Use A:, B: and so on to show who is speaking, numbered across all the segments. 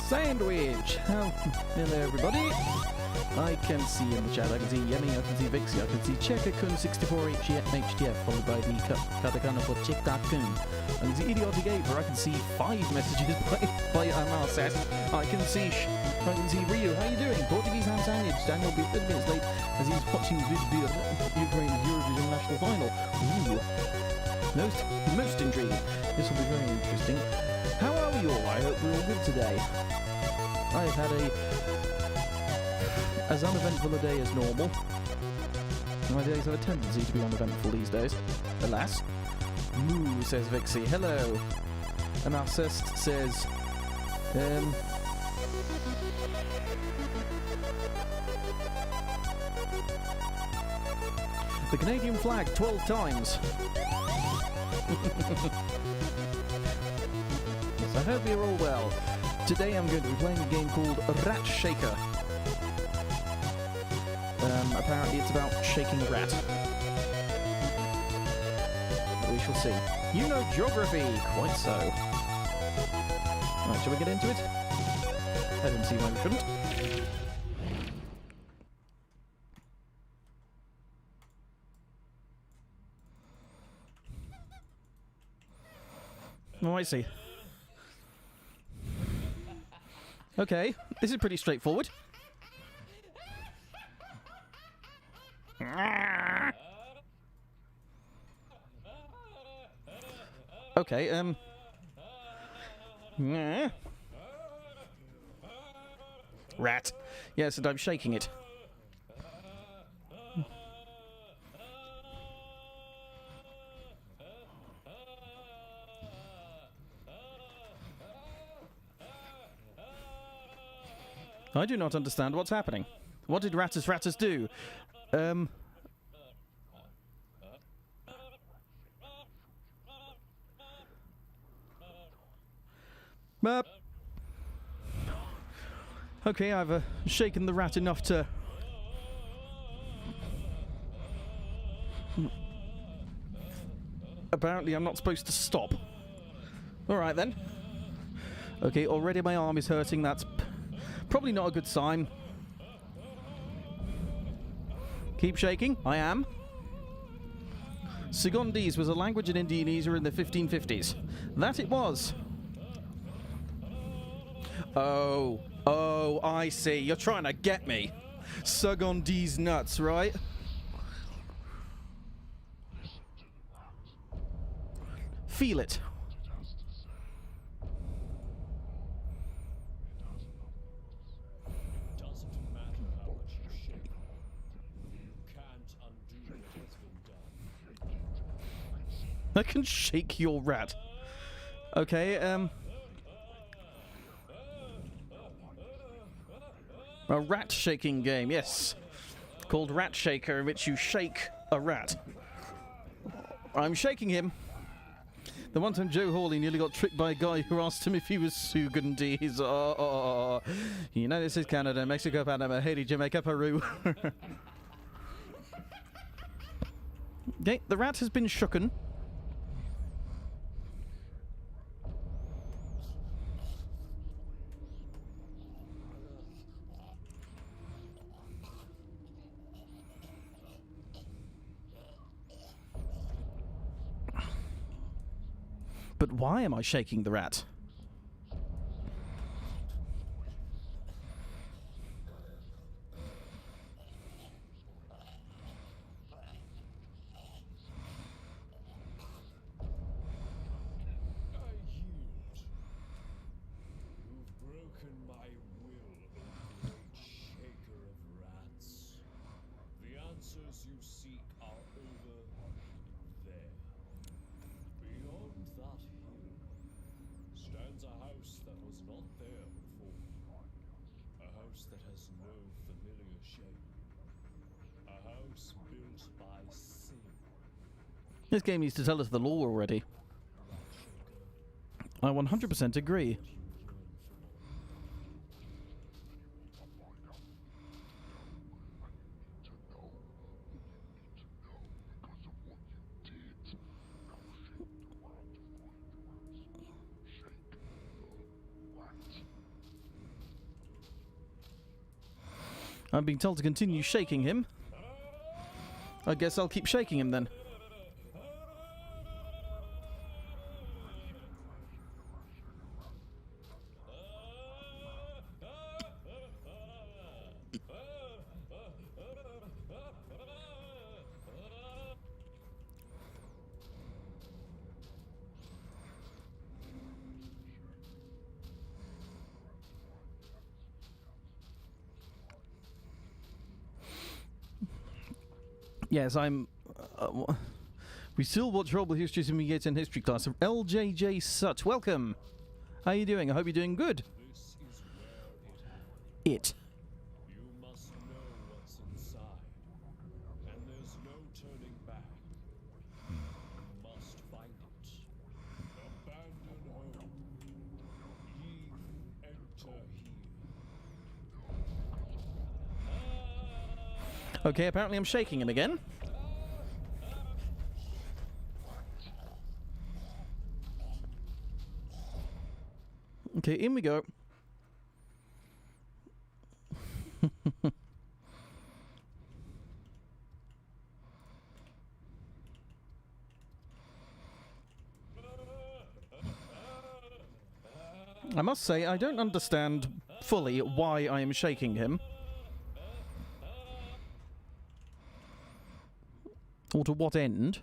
A: Sandwich! Oh, hello everybody. I can see in the chat, I can see Yemi, I can see Vixie, I can see Checker64HDF, followed by the katakana for Check.kun. I can see Idiotic Aper, I can see 5 messages by Amarset. I can see Ryu, how you doing? Portuguese ham sandwich. Daniel will be 30 minutes late as he's watching Ukraine's Eurovision national final. Ooh. Most intriguing. This will be very interesting. How are we all? I hope we're all good today. I have had as uneventful a day as normal. My days have a tendency to be uneventful these days. Alas. Moo, says Vixie. Hello. And Arcest says... the Canadian flag 12 times. Yes, I hope you're all well. Today I'm going to be playing a game called Rat Shaker. Apparently it's about shaking a rat. But we shall see. You know geography! Quite so. Right, shall we get into it? I didn't see why we shouldn't. Oh, I see. Okay, this is pretty straightforward. Okay, rat. Yes, and I'm shaking it. I do not understand what's happening. What did Rattus do? Okay, I've shaken the rat enough to... Apparently I'm not supposed to stop. Alright then. Okay, already my arm is hurting, that's probably not a good sign. Keep shaking, I am. Sigondese was a language in Indonesia in the 1550s. That it was. Oh, I see. You're trying to get me. Sigondese nuts, right? Feel it. I can shake your rat. Okay, a rat shaking game, yes. Called Rat Shaker, in which you shake a rat. I'm shaking him. The one time Joe Hawley nearly got tricked by a guy who asked him if he was Sugandese. United States, Canada, Mexico, Panama, Haiti, Jamaica, Peru. Okay, the rat has been shooken. But why am I shaking the rat? This game needs to tell us the lore already. I 100% agree. I'm being told to continue shaking him. I guess I'll keep shaking him then. Yes, I'm... we still watch Horrible Histories in Megate in History class. LJJ Sut, welcome! How you doing? I hope you're doing good.
B: This is where
A: It.
B: You must know what's inside, and there's no turning back. You must find it. Abandon home. Ye enter here.
A: Okay, apparently I'm shaking him again. Okay, in we go. I must say, I don't understand fully why I am shaking him. Or to what end.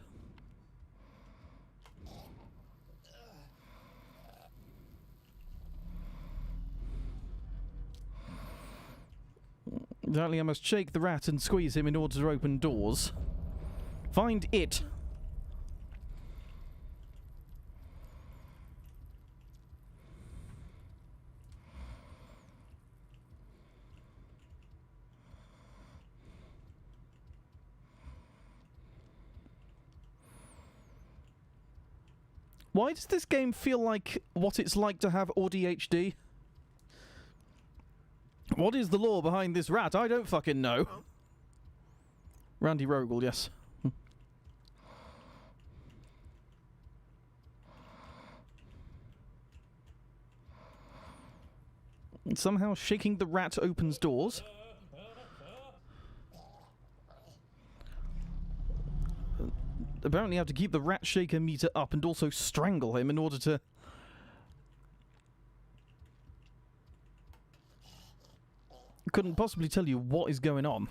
A: Apparently I must shake the rat and squeeze him in order to open doors. Find it. Why does this game feel like what it's like to have ADHD? What is the law behind this rat? I don't fucking know. Randy Rogel, yes. Somehow shaking the rat opens doors. Apparently I have to keep the rat shaker meter up and also strangle him in order to... Couldn't possibly tell you what is going on.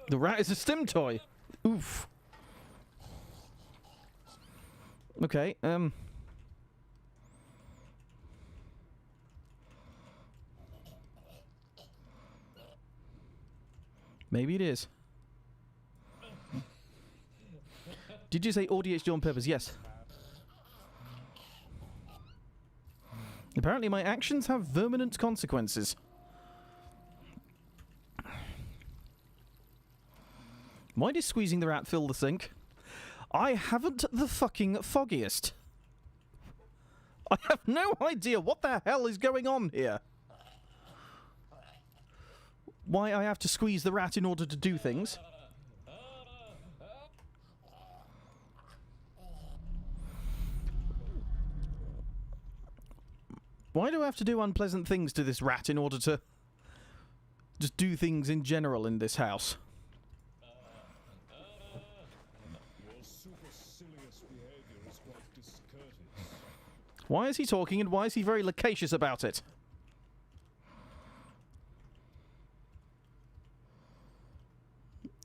A: The rat is a stim toy. Oof. Okay, maybe it is. Did you say ADHD on purpose? Yes. Apparently my actions have verminant consequences. Why does squeezing the rat fill the sink? I haven't the fucking foggiest. I have no idea what the hell is going on here. Why I have to squeeze the rat in order to do things. Why do I have to do unpleasant things to this rat in order to just do things in general in this house?
B: Your supercilious behavior is quite discourteous.
A: Why is he talking and why is he very loquacious about it?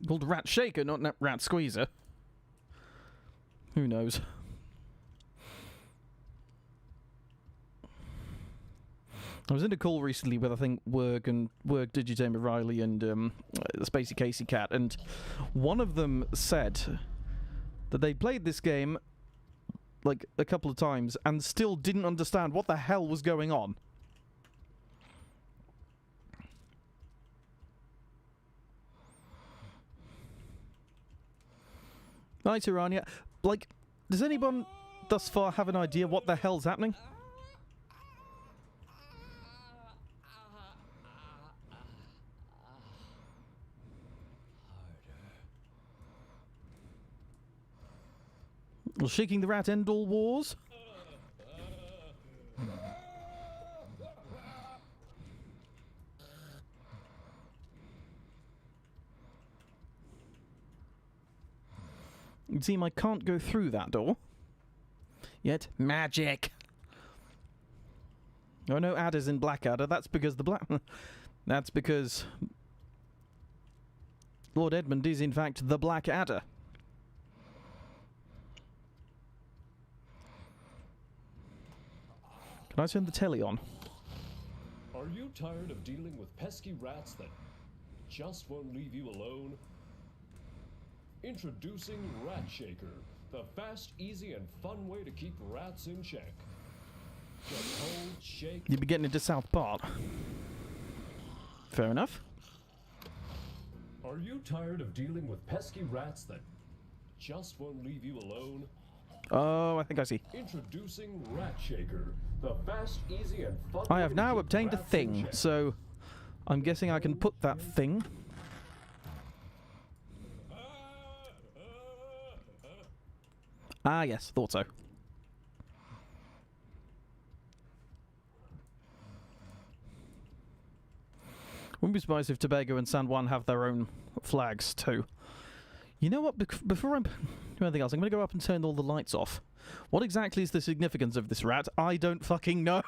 A: Called rat shaker, not rat squeezer. Who knows? I was in a call recently with, I think, Work, Digitamer Riley, and Spacey Casey Cat, and one of them said that they played this game, like, a couple of times, and still didn't understand what the hell was going on. Hi, Tirania. Like, does anyone thus far have an idea what the hell's happening? Will shaking the rat end all wars? It seems I can't go through that door. Yet. Magic! Oh no, adders in Blackadder. That's because the That's because Lord Edmund is in fact the Black Adder. Can I turn the telly on?
B: Are you tired of dealing with pesky rats that just won't leave you alone? Introducing Rat Shaker, the fast, easy, and fun way to keep rats in check. Just hold, shake.
A: You'd be getting into South Park. Fair enough.
B: Are you tired of dealing with pesky rats that just won't leave you alone?
A: Oh, I think I see.
B: Introducing Rat Shaker, the fast, easy, and fun
A: I
B: way
A: have
B: to
A: now
B: keep
A: obtained a
B: rats in
A: thing,
B: check.
A: so I'm guessing I can put that thing. Ah, yes, thought so. Wouldn't be surprised if Tobago and San Juan have their own flags too. You know what? Before I do anything else, I'm going to go up and turn all the lights off. What exactly is the significance of this rat? I don't fucking know.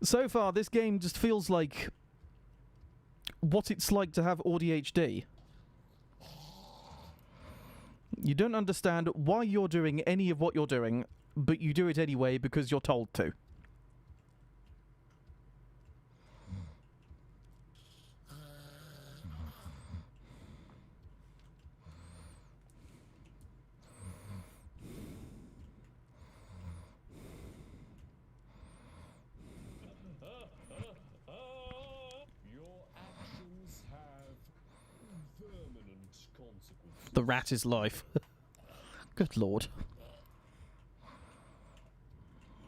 A: So far, this game just feels like what it's like to have ADHD. You don't understand why you're doing any of what you're doing, but you do it anyway because you're told to.
B: Your actions have permanent consequences.
A: The rat is life. Good lord.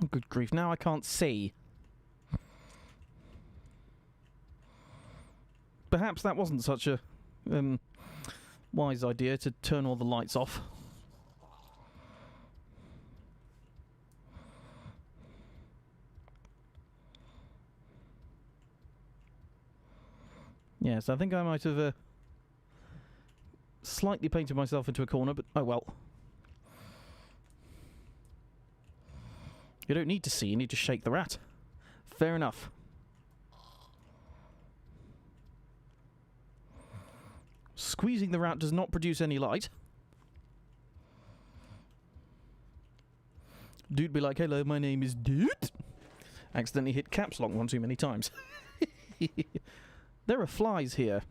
A: Good grief, now I can't see. Perhaps that wasn't such a wise idea to turn all the lights off. Yes, I think I might have slightly painted myself into a corner, but oh well. You don't need to see, you need to shake the rat. Fair enough. Squeezing the rat does not produce any light. Dude be like, hello, my name is Dude. Accidentally hit caps lock one too many times. There are flies here.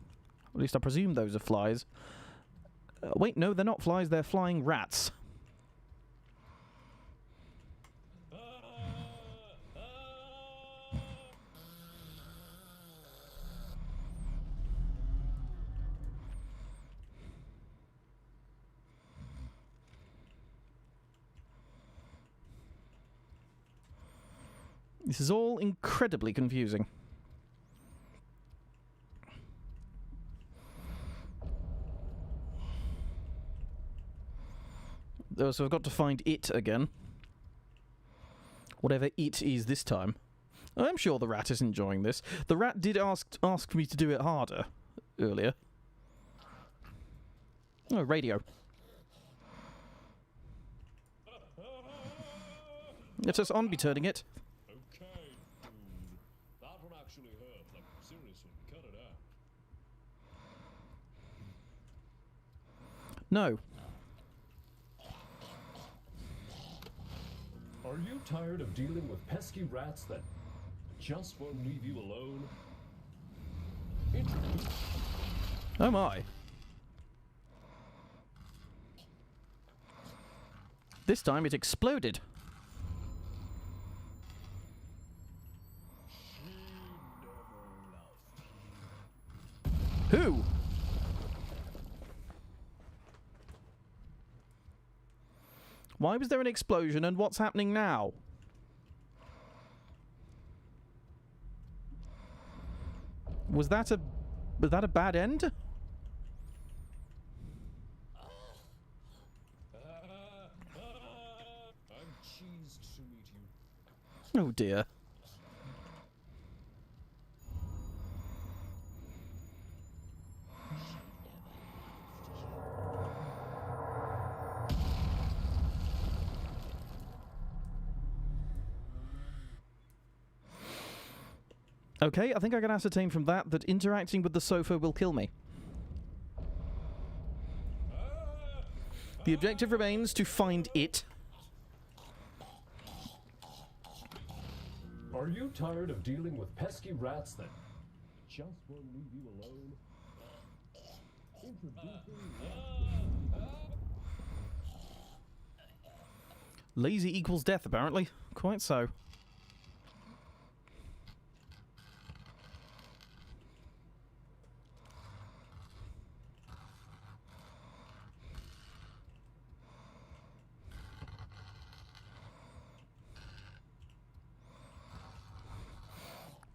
A: At least I presume those are flies. Wait, no, they're not flies, they're flying rats. This is all incredibly confusing. Oh, so I've got to find it again. Whatever it is this time. I'm sure the rat is enjoying this. The rat did ask me to do it harder earlier. Oh, radio. Let us on be turning it.
B: Okay, dude. That one actually hurt. Like, seriously, cut it out.
A: No.
B: Are you tired of dealing with pesky rats that just won't leave you alone? Introduce
A: Oh my. This time it exploded. Who? Why was there an explosion and what's happening now? Was that a bad end?
B: I'm cheesed to meet you.
A: Oh dear. Okay, I think I can ascertain from that that interacting with the sofa will kill me. The objective remains to find it.
B: Are you tired of dealing with pesky rats that just won't leave you alone?
A: Lazy equals death, apparently. Quite so.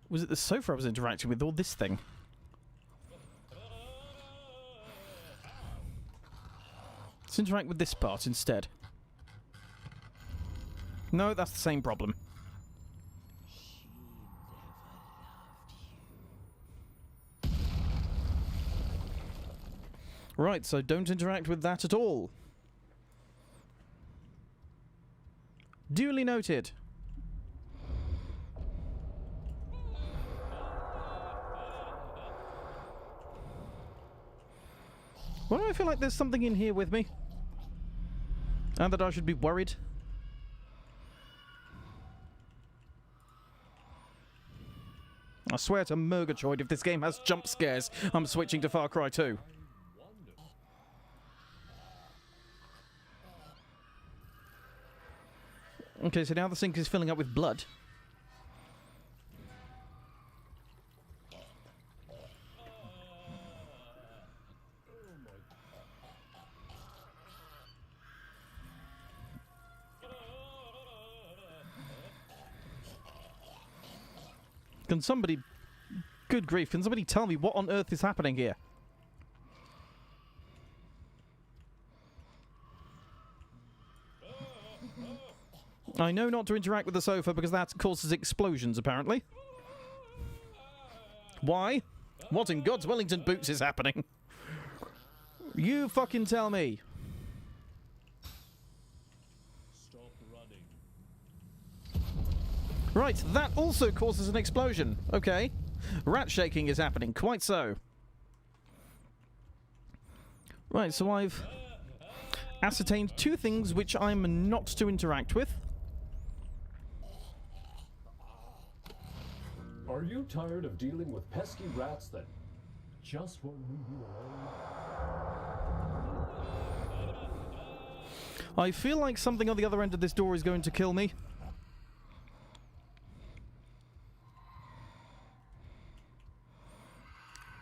A: Was it the sofa I was interacting with, or this thing? Let's interact with this part instead. No, that's the same problem. Right, so don't interact with that at all. Duly noted. Why do I feel like there's something in here with me? And that I should be worried? I swear to Murgatroyd, if this game has jump scares, I'm switching to Far Cry 2. Okay, so now the sink is filling up with blood. Can somebody... Good grief, can somebody tell me what on earth is happening here? I know not to interact with the sofa because that causes explosions, apparently. Why? What in God's Wellington boots is happening? You fucking tell me.
B: Stop running.
A: Right, that also causes an explosion. Okay. Rat shaking is happening, quite so. Right, so I've ascertained two things which I'm not to interact with.
B: Are you tired of dealing with pesky rats that just won't leave you alone?
A: I feel like something on the other end of this door is going to kill me.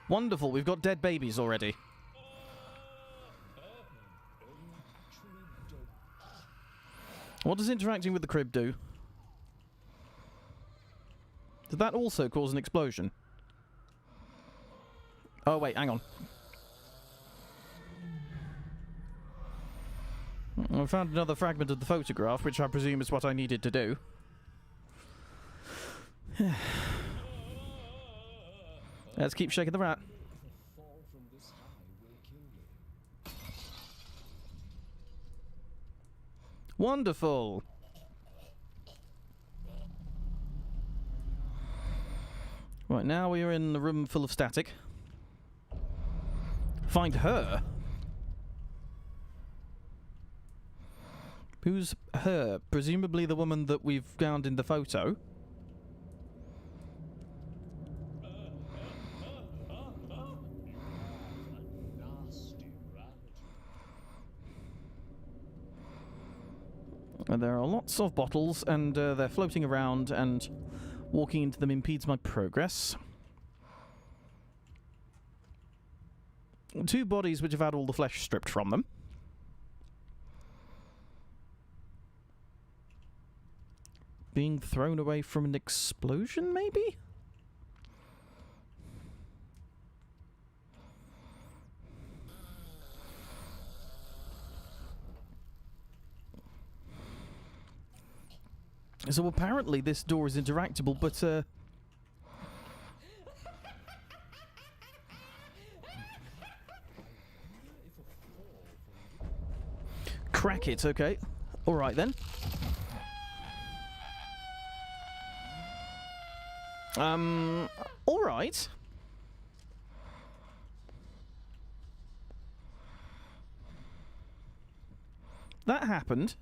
A: Wonderful, we've got dead babies already. What does interacting with the crib do? Did that also cause an explosion? Oh wait, hang on. I found another fragment of the photograph, which I presume is what I needed to do. Let's keep shaking the rat.
B: Fall from this high will kill you.
A: Wonderful. Right, now we are in a room full of static. Find her? Who's her? Presumably the woman that we've found in the photo.
B: Nasty rat.
A: And there are lots of bottles, and they're floating around, and walking into them impedes my progress. Two bodies which have had all the flesh stripped from them. Being thrown away from an explosion, maybe? So apparently this door is interactable, but crack it, okay. Alright then. Alright. That happened.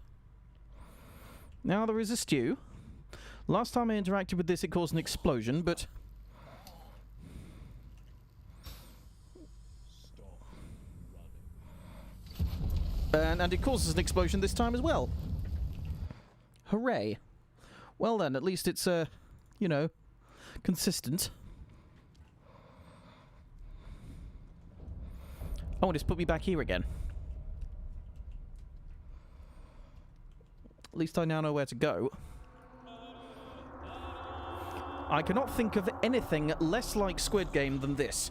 A: Now there is a stew. Last time I interacted with this, it caused an explosion, but... And it causes an explosion this time as well. Hooray. Well then, at least it's, you know, consistent. Oh, and it's put me back here again. At least I now know where to go. I cannot think of anything less like Squid Game than this.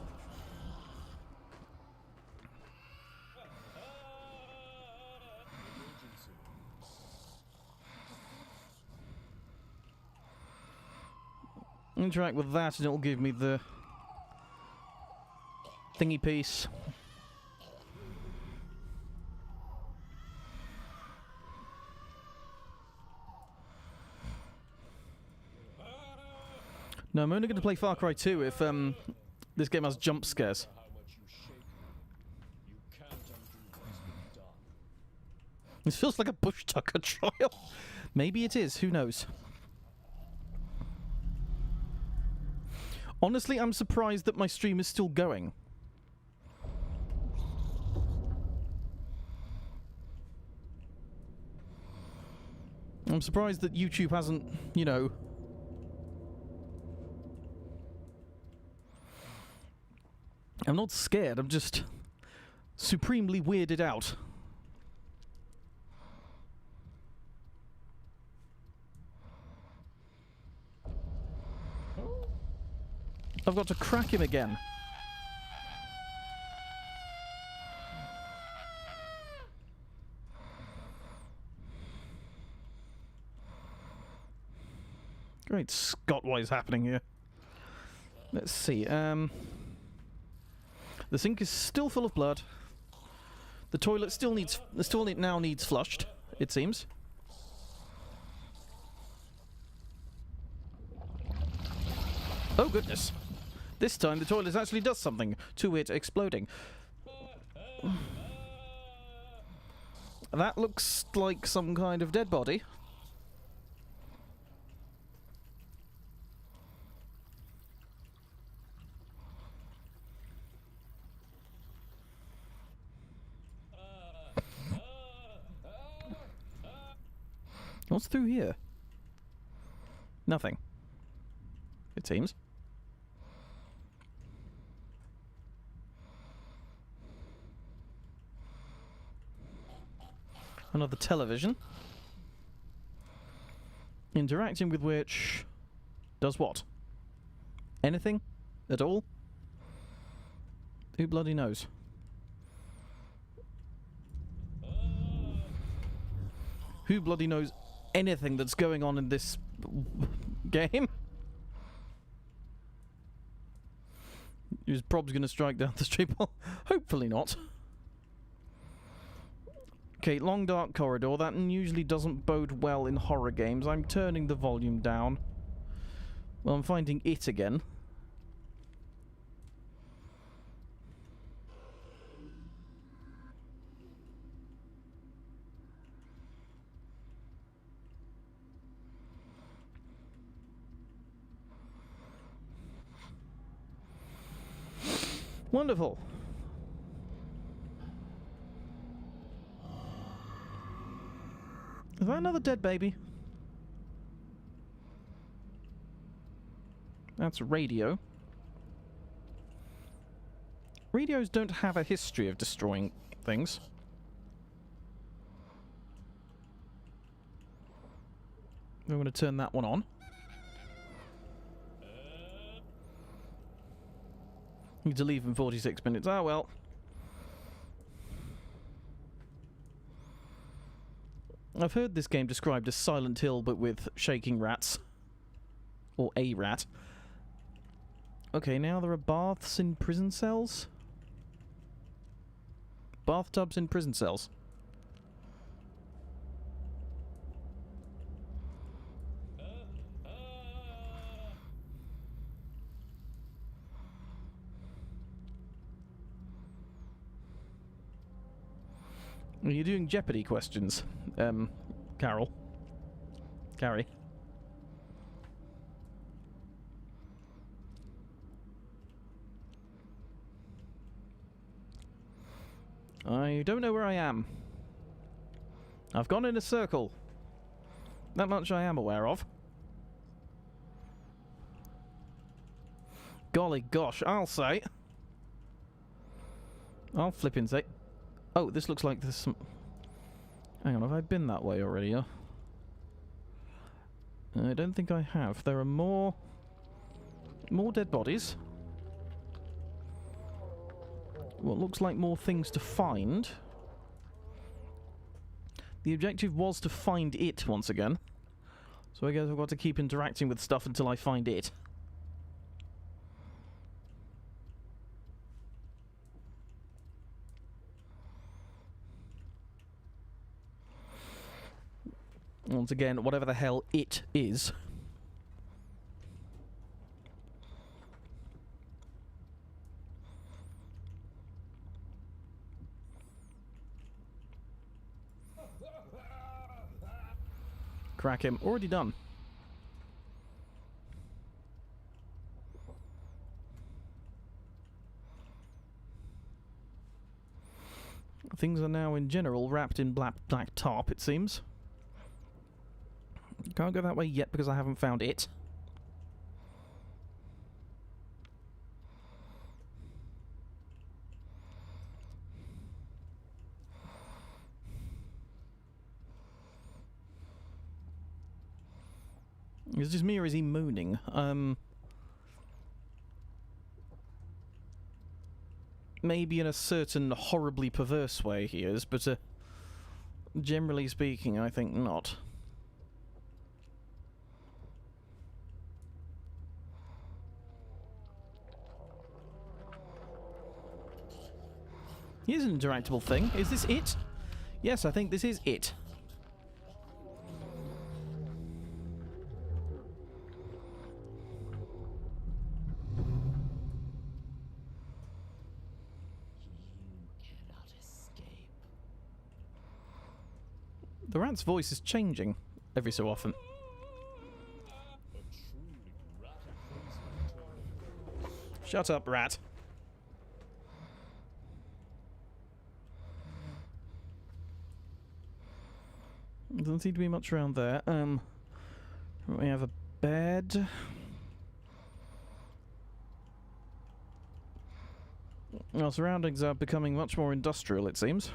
A: Interact with that and it'll give me the thingy piece. No, I'm only going to play Far Cry 2 if this game has jump scares. This feels like a Bush Tucker trial. Maybe it is, who knows. Honestly, I'm surprised that my stream is still going. I'm surprised that YouTube hasn't, you know... I'm not scared, I'm just supremely weirded out. I've got to crack him again. Great Scott, what is happening here? Let's see, the sink is still full of blood. The toilet now needs flushed, it seems. Oh goodness. This time the toilet actually does something to it exploding. That looks like some kind of dead body. What's through here? Nothing. It seems. Another television. Interacting with which does what? Anything? At all? Who bloody knows? Who bloody knows anything that's going on in this game? Is prob's gonna strike down the street? Well, hopefully not. Okay, long dark corridor. That usually doesn't bode well in horror games. I'm turning the volume down. Well, I'm finding it again. Wonderful. Is that another dead baby? That's a radio. Radios don't have a history of destroying things. I'm going to turn that one on. Need to leave in 46 minutes. Ah, well. I've heard this game described as Silent Hill, but with shaking rats. Or a rat. Okay, now there are baths in prison cells? Bathtubs in prison cells. Are you doing Jeopardy questions, Carol? Carrie? I don't know where I am. I've gone in a circle. That much I am aware of. Golly gosh, I'll say. I'll flippin' say. Oh, this looks like there's some... Hang on, have I been that way already? I don't think I have. There are more dead bodies. What looks like more things to find. The objective was to find it once again. So I guess I've got to keep interacting with stuff until I find it. Once again, whatever the hell it is. Crack him. Already done. Things are now in general wrapped in black tarp, it seems. Can't go that way yet because I haven't found it. Is this me or is he mooning? Maybe in a certain horribly perverse way he is, but generally speaking, I think not. Here's an interactable thing. Is this it? Yes, I think this is it. The rat's voice is changing every so often. Shut up, rat. Doesn't seem to be much around there. We have a bed. Our surroundings are becoming much more industrial, it seems.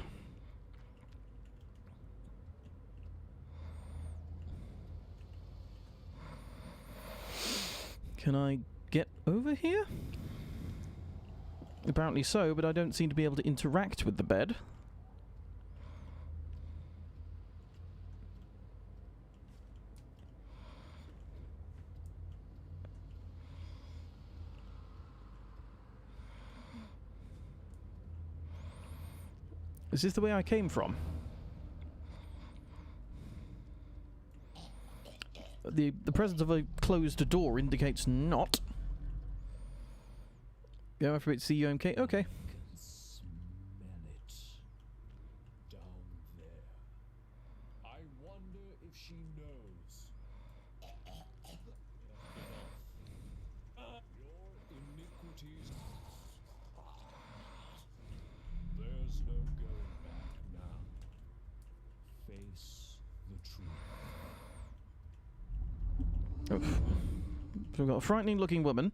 A: Can I get over here? Apparently so, but I don't seem to be able to interact with the bed. Is this the way I came from? The presence of a closed door indicates not. Go after it, CUMK. Okay.
B: I can smell it down there. I wonder if she knows. Your iniquities. There's no going back now. Face the truth.
A: Oof. So we've got a frightening looking woman.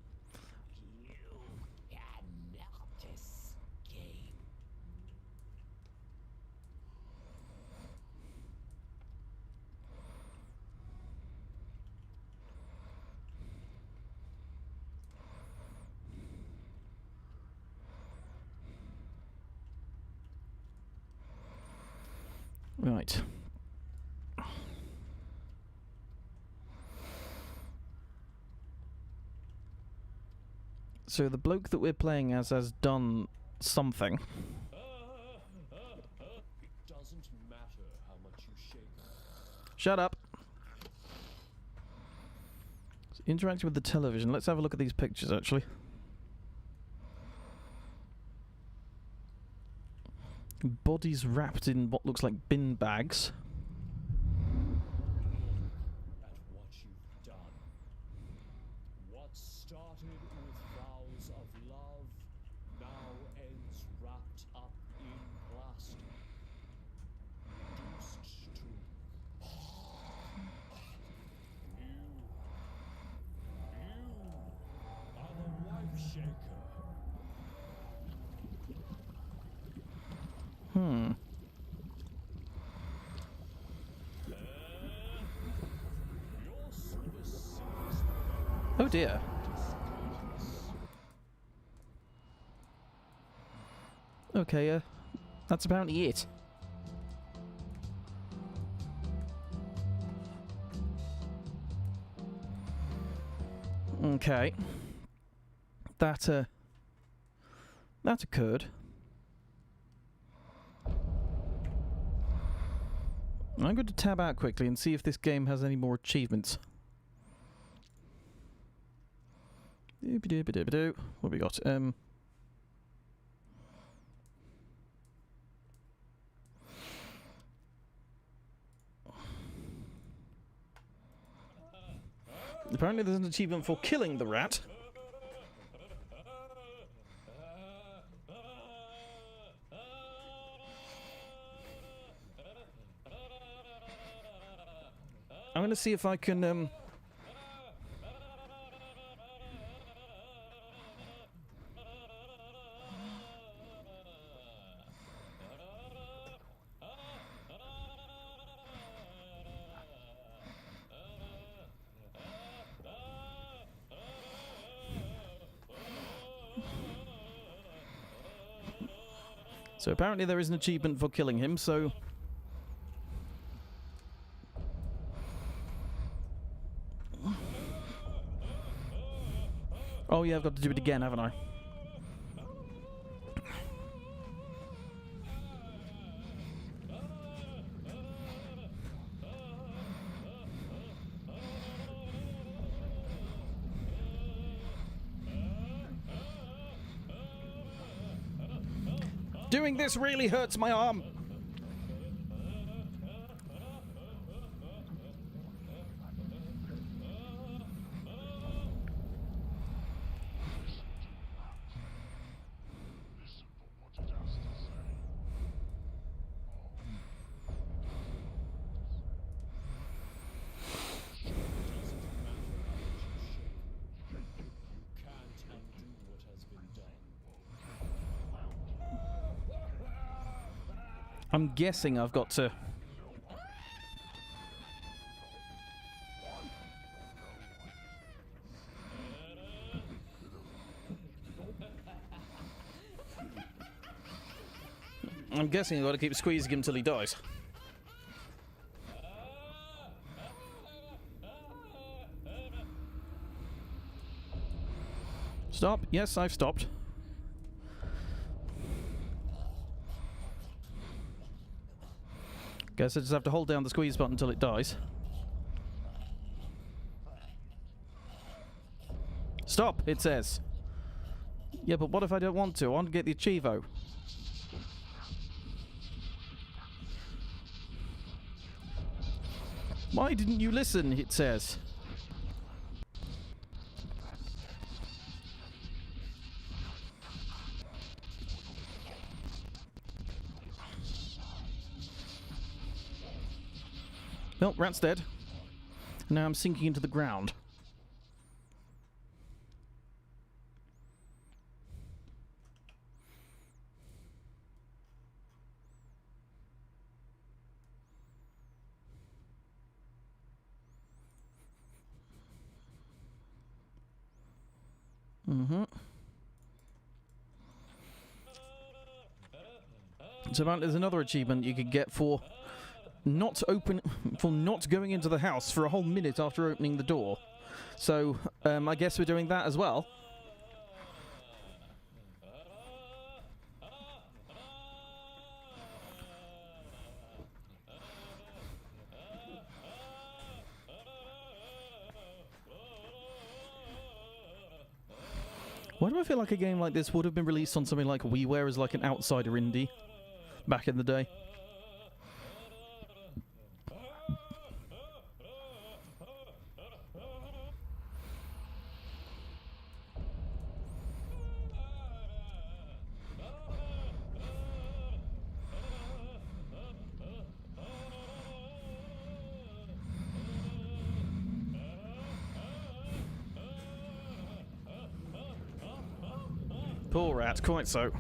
A: Right. So the bloke that we're playing as has done something.
B: It doesn't matter how much you shake.
A: Shut up. So interacting with the television. Let's have a look at these pictures, actually. Bodies wrapped in what looks like bin bags.
B: At what you've done. What started with vows of love now ends wrapped up in plastic. Reduced to you are the wife shaker.
A: Oh dear. Okay, that's apparently it. Okay. That occurred. I'm going to tab out quickly and see if this game has any more achievements. Doobie-doobie-doobie-doo. What have we got? Apparently there's an achievement for killing the rat. I'm going to see if I can, So apparently there is an achievement for killing him, so... Oh yeah, I've got to do it again, haven't I? Doing this really hurts my arm. I'm guessing I've got to... I'm guessing I've got to keep squeezing him till he dies. Stop. Yes, I've stopped. Guess I just have to hold down the squeeze button until it dies. Stop, it says. Yeah, but what if I don't want to? I want to get the Achievo. Why didn't you listen, it says. Well, rat's dead. Now I'm sinking into the ground. So apparently there's another achievement you could get for not going into the house for a whole minute after opening the door. So I guess we're doing that as well. Why do I feel like a game like this would have been released on something like WiiWare as like an outsider indie? back in the day. Poor rat, quite so.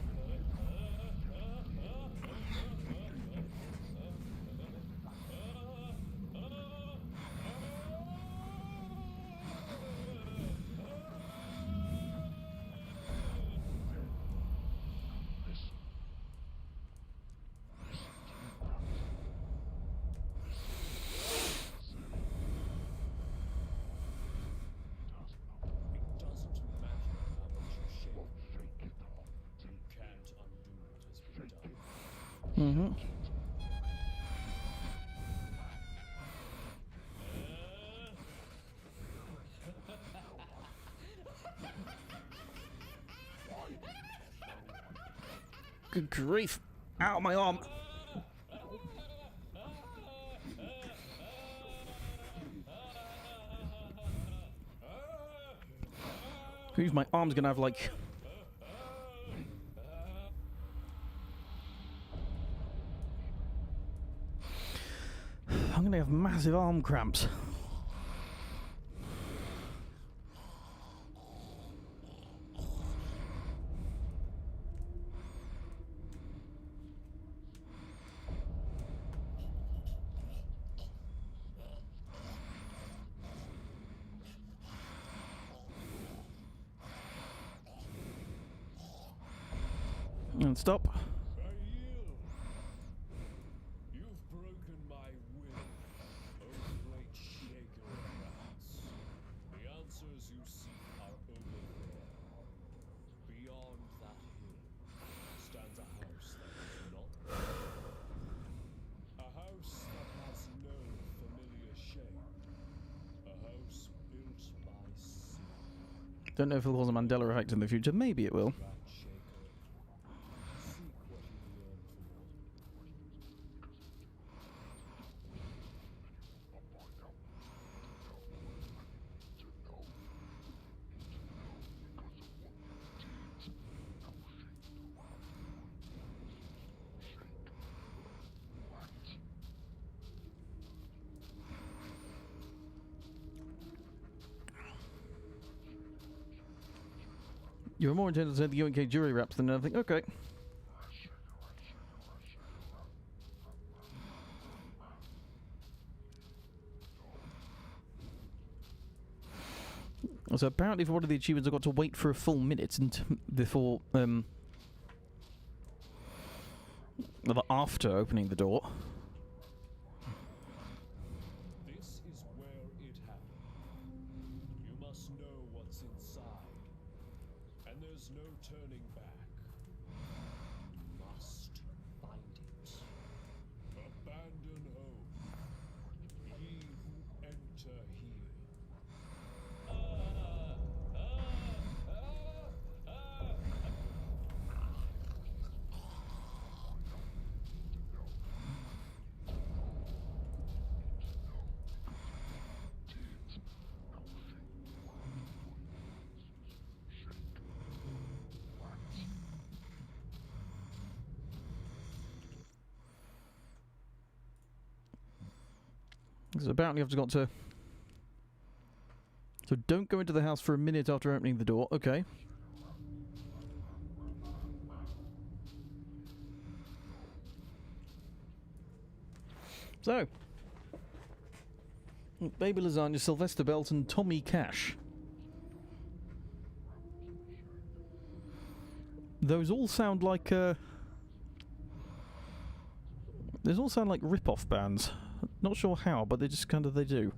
A: Mm-hmm. Good grief! Ow, my arm! Who's my arm's gonna have like... I'm gonna have massive arm cramps. And stop.
B: You've broken my will, O great shaker of rats. The answers you seek are over there. Beyond that hill stands a house that is not there. A house that has no familiar shape. A house built by sea.
A: Don't know if it'll cause a Mandela effect in the future. Maybe it will. You're more intended to say the UNK jury wraps than anything. Okay. So apparently for one of the achievements I've got to wait for a full minute before, after opening the door.
B: This is where it happened. You must know what's inside. And there's no turning back. You must find it. Abandon hope. Ye who enter here.
A: So apparently I've just got to... So don't go into the house for a minute after opening the door. Okay. So. Baby Lasagna, Sylvester Belt and Tommy Cash. Those all sound like... Those all sound like rip-off bands. Not sure how, but they just kind of, they do.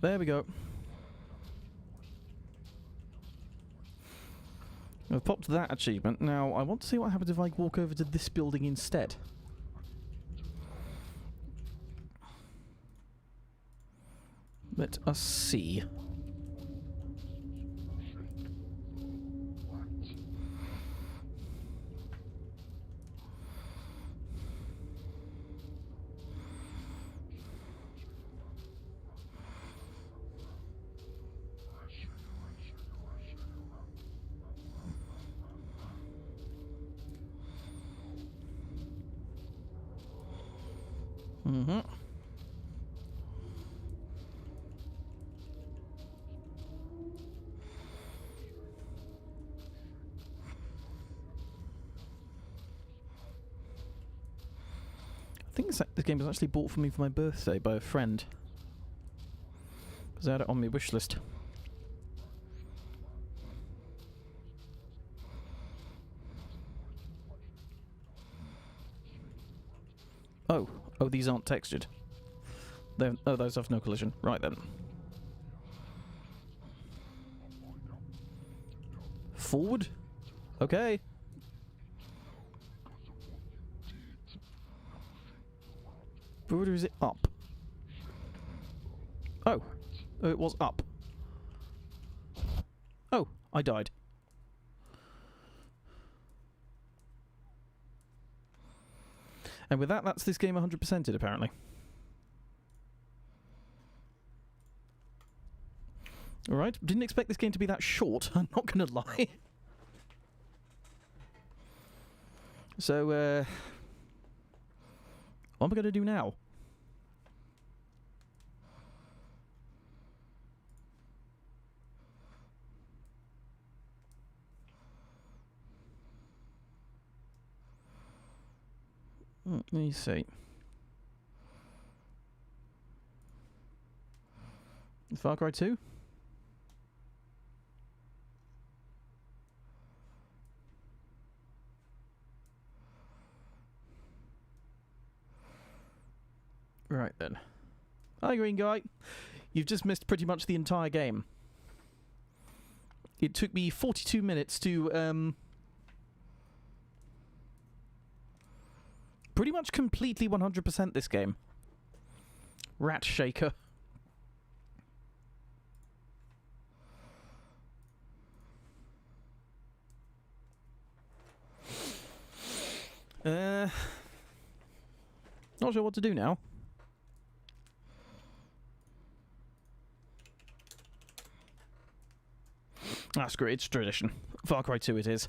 A: There we go. I've popped that achievement. Now, I want to see what happens if I walk over to this building instead. Let us see. Mm-hmm. I think this game was actually bought for me for my birthday by a friend. Because I had it on my wish list. Oh, these aren't textured. Oh, those have no collision. Right then. Forward? Okay. Forward, or is it up? Oh, it was up. Oh, I died. And with that, that's this game 100%ed, apparently. Alright, didn't expect this game to be that short, I'm not gonna lie. So, what am I gonna do now? Let me see. Far Cry 2? Right then. Hi, green guy. You've just missed pretty much the entire game. It took me 42 minutes to, pretty much completely 100% this game. Rat shaker. Not sure what to do now. Ah, screw it, it's tradition. Far Cry 2 it is.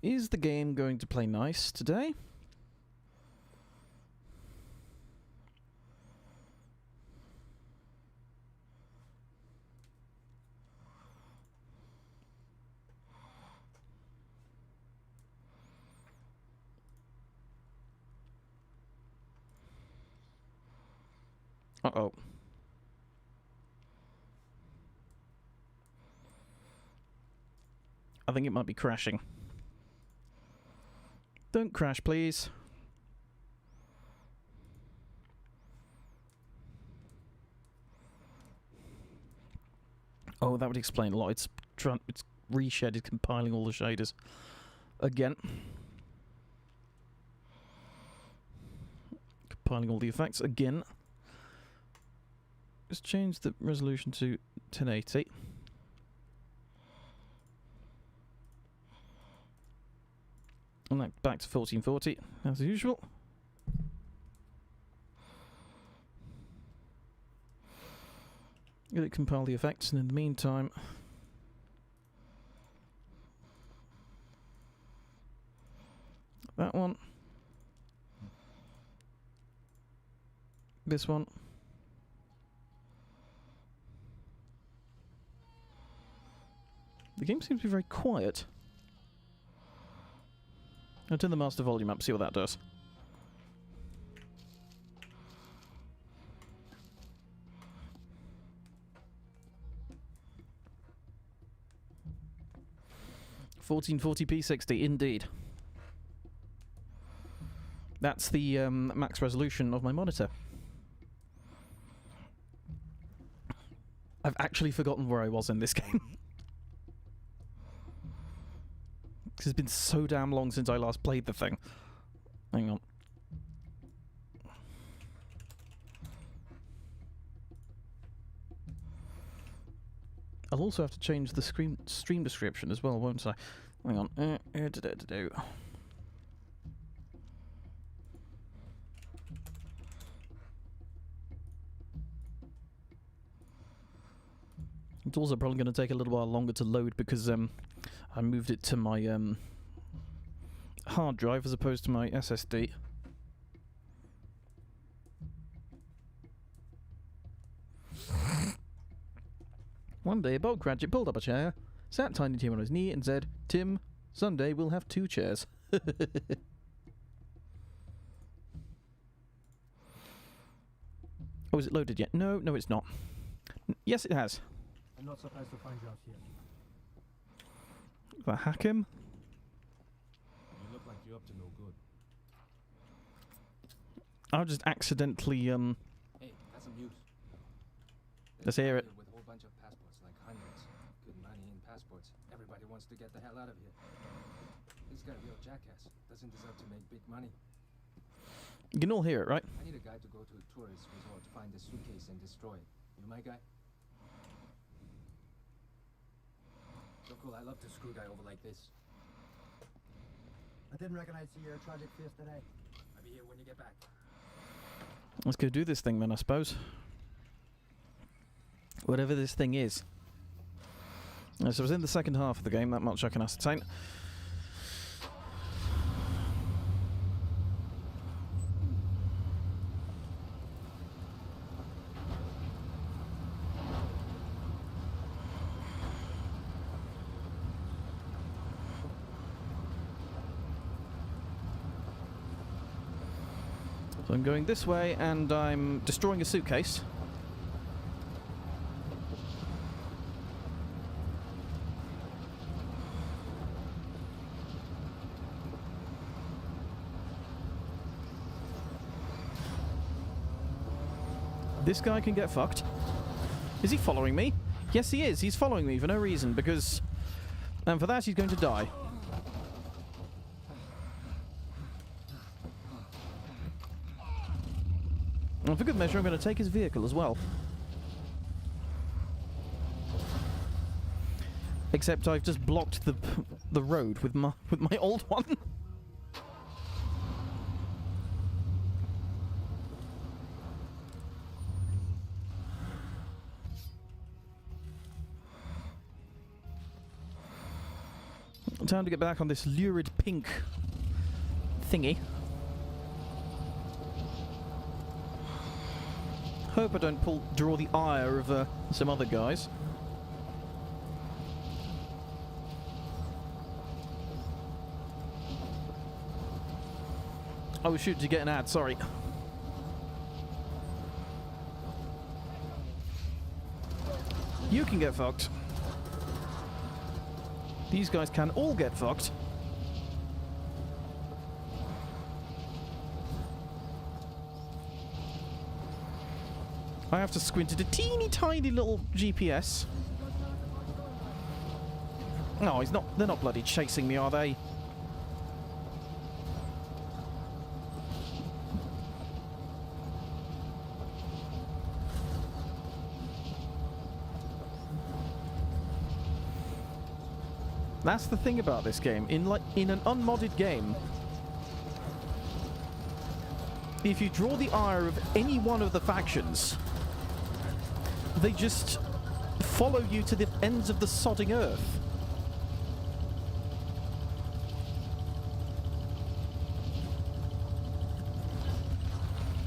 A: Is the game going to play nice today? Uh-oh. I think it might be crashing. Don't crash, please. Oh, that would explain a lot. It's reshaded, compiling all the shaders again. Compiling all the effects again. Let's change the resolution to 1080. And that back to 1440, as usual. Let it compile the effects, and in the meantime, that one, this one, the game seems to be very quiet. I'll turn the master volume up, see what that does. 1440p 60, indeed. That's the max resolution of my monitor. I've actually forgotten where I was in this game. Because it's been so damn long since I last played the thing. Hang on. I'll also have to change the stream description as well, won't I? Hang on. It's also probably going to take a little while longer to load because I moved it to my hard drive as opposed to my SSD. One day a boat graduate pulled up a chair, sat Tiny Tim on his knee and said, "Tim, someday we'll have 2 chairs." Oh, is it loaded yet? No, no it's not. Yes, it has.
C: I'm not supposed to find you out here.
A: If I hack him?
C: You look like you're up to no good.
A: I'll just accidentally,
D: Hey, got some news.
A: Let's hear it.
D: With a whole bunch of passports, like hundreds. Good money in passports. Everybody wants to get the hell out of here. This guy, real jackass, doesn't deserve to make big money.
A: You can all hear it, right?
D: I need a guy to go to a tourist resort to find the suitcase and destroy it. You my guy? So cool, I love to screw a guy over like this.
C: I didn't reckon I'd see your tragic face today.
D: I'll be here when you get back.
A: Let's go do this thing then, I suppose. Whatever this thing is. So I was in the second half of the game, that much I can ascertain. So I'm going this way and I'm destroying a suitcase. This guy can get fucked. Is he following me? Yes, he is. He's following me for no reason, because... And for that, he's going to die. And for good measure, I'm going to take his vehicle as well. Except I've just blocked the road with my old one. Time to get back on this lurid pink thingy. Hope I don't draw the ire of some other guys. Oh shoot, to get an ad, sorry. You can get fucked. These guys can all get fucked. I have to squint at a teeny tiny little GPS. No, he's not. They're not bloody chasing me, are they? That's the thing about this game. In an unmodded game, if you draw the ire of any one of the factions, they just follow you to the ends of the sodding earth.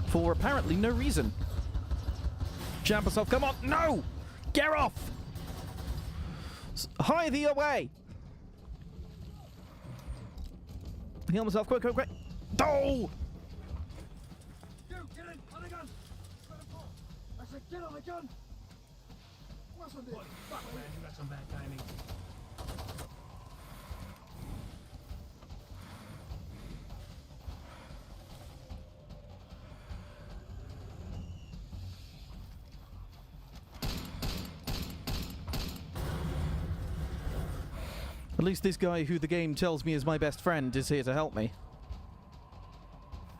A: For apparently no reason. Jab yourself, come on, no! Get off! Hie thee away! Heal myself, quick, quick, quick! Oh!
C: You, get in! On the gun! I said, get on the gun! What's on this? Fuck, man, you got some bad timing.
A: At least this guy who the game tells me is my best friend is here to help me.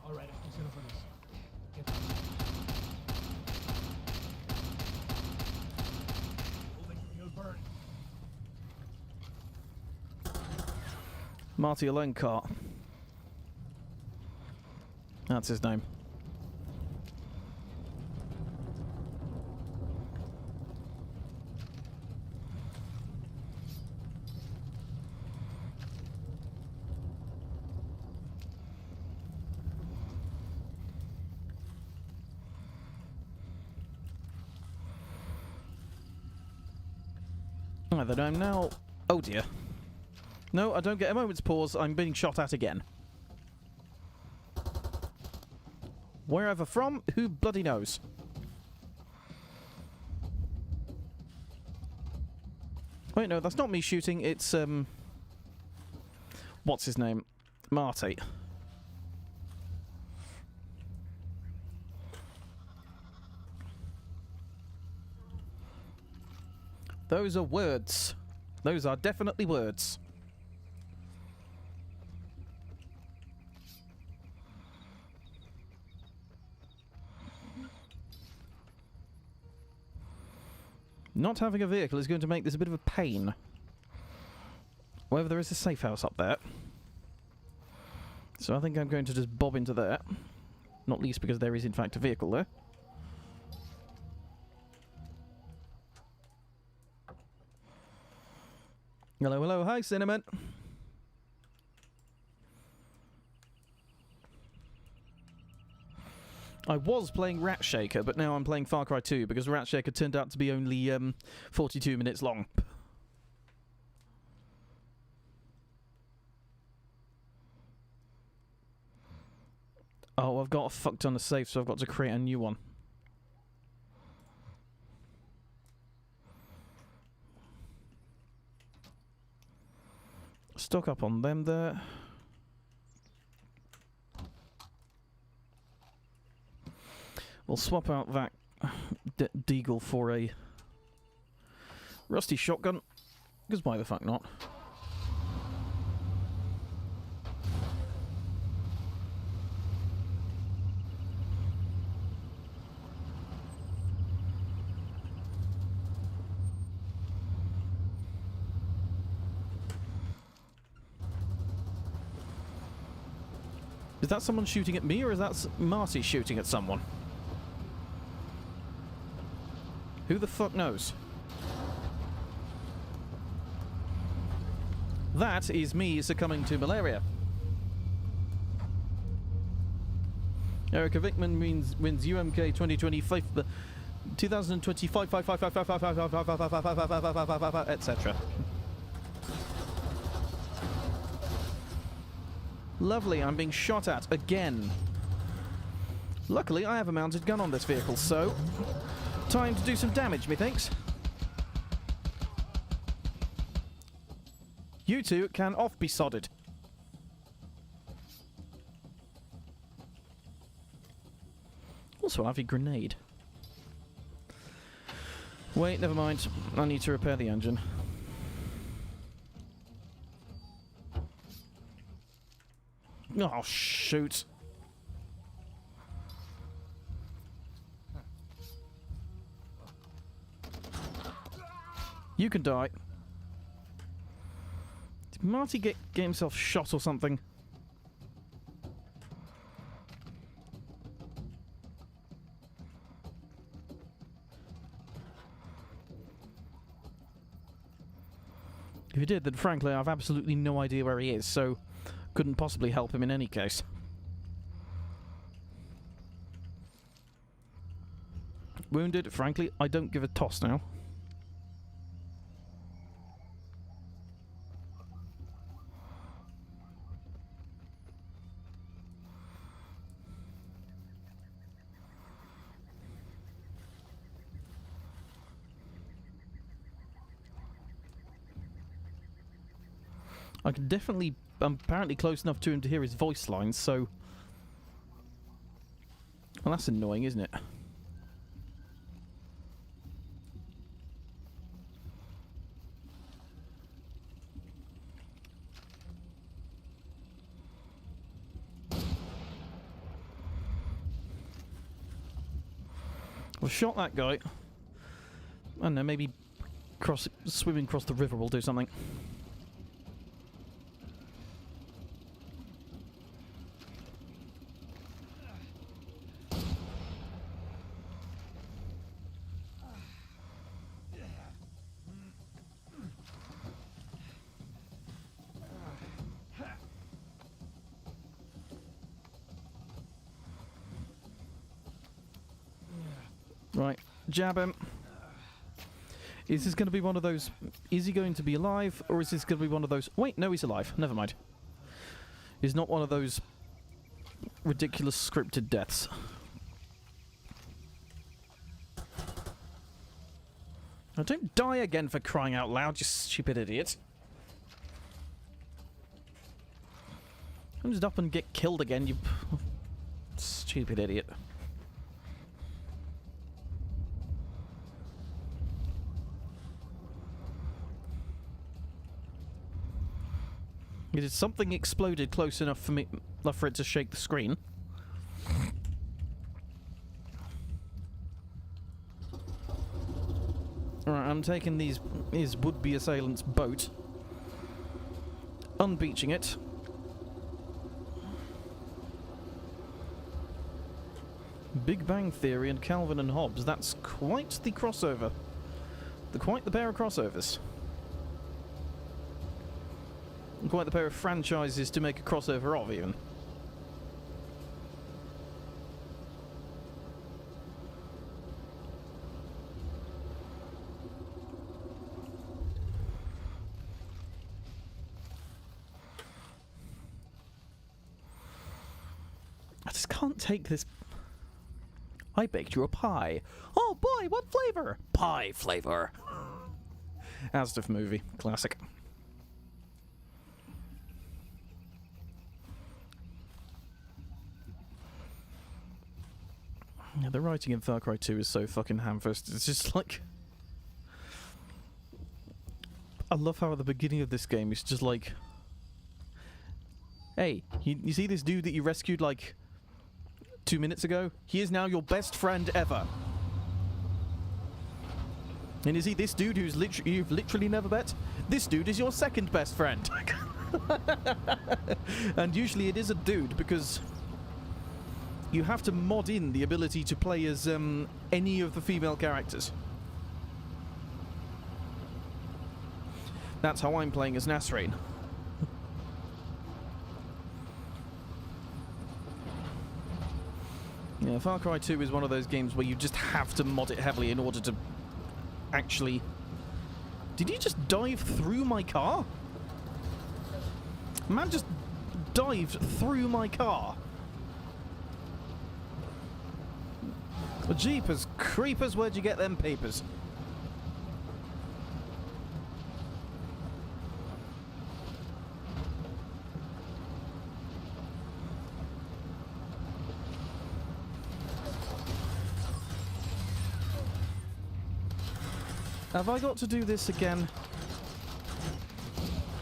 C: Alright, I can settle for this. Get that. Moving field burn.
A: Marty Alencart. That's his name. Then I'm now... Oh dear. No, I don't get a moment's pause. I'm being shot at again. Wherever from, who bloody knows? Wait, no, that's not me shooting. It's, what's his name? Marty. Those are words. Those are definitely words. Not having a vehicle is going to make this a bit of a pain. However, there is a safe house up there. So I think I'm going to just bob into there. Not least because there is in fact a vehicle there. Hello, hello, hi Cinnamon. I was playing Rat Shaker, but now I'm playing Far Cry 2 because Rat Shaker turned out to be only 42 minutes long. Oh, I've got a fuck ton of safe, so I've got to create a new one. Stock up on them there. We'll swap out that Deagle for a rusty shotgun, because why the fuck not? Is that someone shooting at me, or is that Marty shooting at someone? Who the fuck knows? That is me succumbing to malaria. Erica Vickman wins UMK 2025, 2025, etc. Lovely, I'm being shot at again. Luckily, I have a mounted gun on this vehicle, so time to do some damage, methinks. You two can off be sodded. Also, I have a grenade. Wait, never mind. I need to repair the engine. Oh, shoot. You can die. Did Marty get himself shot or something? If he did, then frankly I've absolutely no idea where he is, so couldn't possibly help him in any case. Wounded, frankly, I don't give a toss now. I can definitely... I'm apparently close enough to him to hear his voice lines, so... Well, that's annoying, isn't it? I've shot that guy. I don't know, maybe swimming across the river will do something. Right, jab him. Is this going to be one of those... Is he going to be alive, or is this going to be one of those... Wait, no, he's alive. Never mind. He's not one of those ridiculous scripted deaths. Now, don't die again for crying out loud, you stupid idiot. Don't just up and get killed again, you... stupid idiot. Something exploded close enough for it to shake the screen. Alright, I'm taking his would-be assailant's boat, unbeaching it. Big Bang Theory and Calvin and Hobbes. That's quite the crossover. Quite the pair of crossovers. Quite the pair of franchises to make a crossover of, even. I just can't take this. I baked you a pie. Oh boy, what flavor? Pie flavor. Asdorf movie. Classic. Yeah, the writing in Far Cry 2 is so fucking ham-fisted. It's just like... I love how at the beginning of this game it's just like... Hey, you see this dude that you rescued like 2 minutes ago? He is now your best friend ever. And is he this dude who's you've literally never met? This dude is your second best friend. And usually it is a dude because... You have to mod in the ability to play as any of the female characters. That's how I'm playing as Nasreen. Yeah, Far Cry 2 is one of those games where you just have to mod it heavily in order to actually... Did you just dive through my car? Man just dived through my car. Jeepers creepers, where'd you get them papers? Have I got to do this again?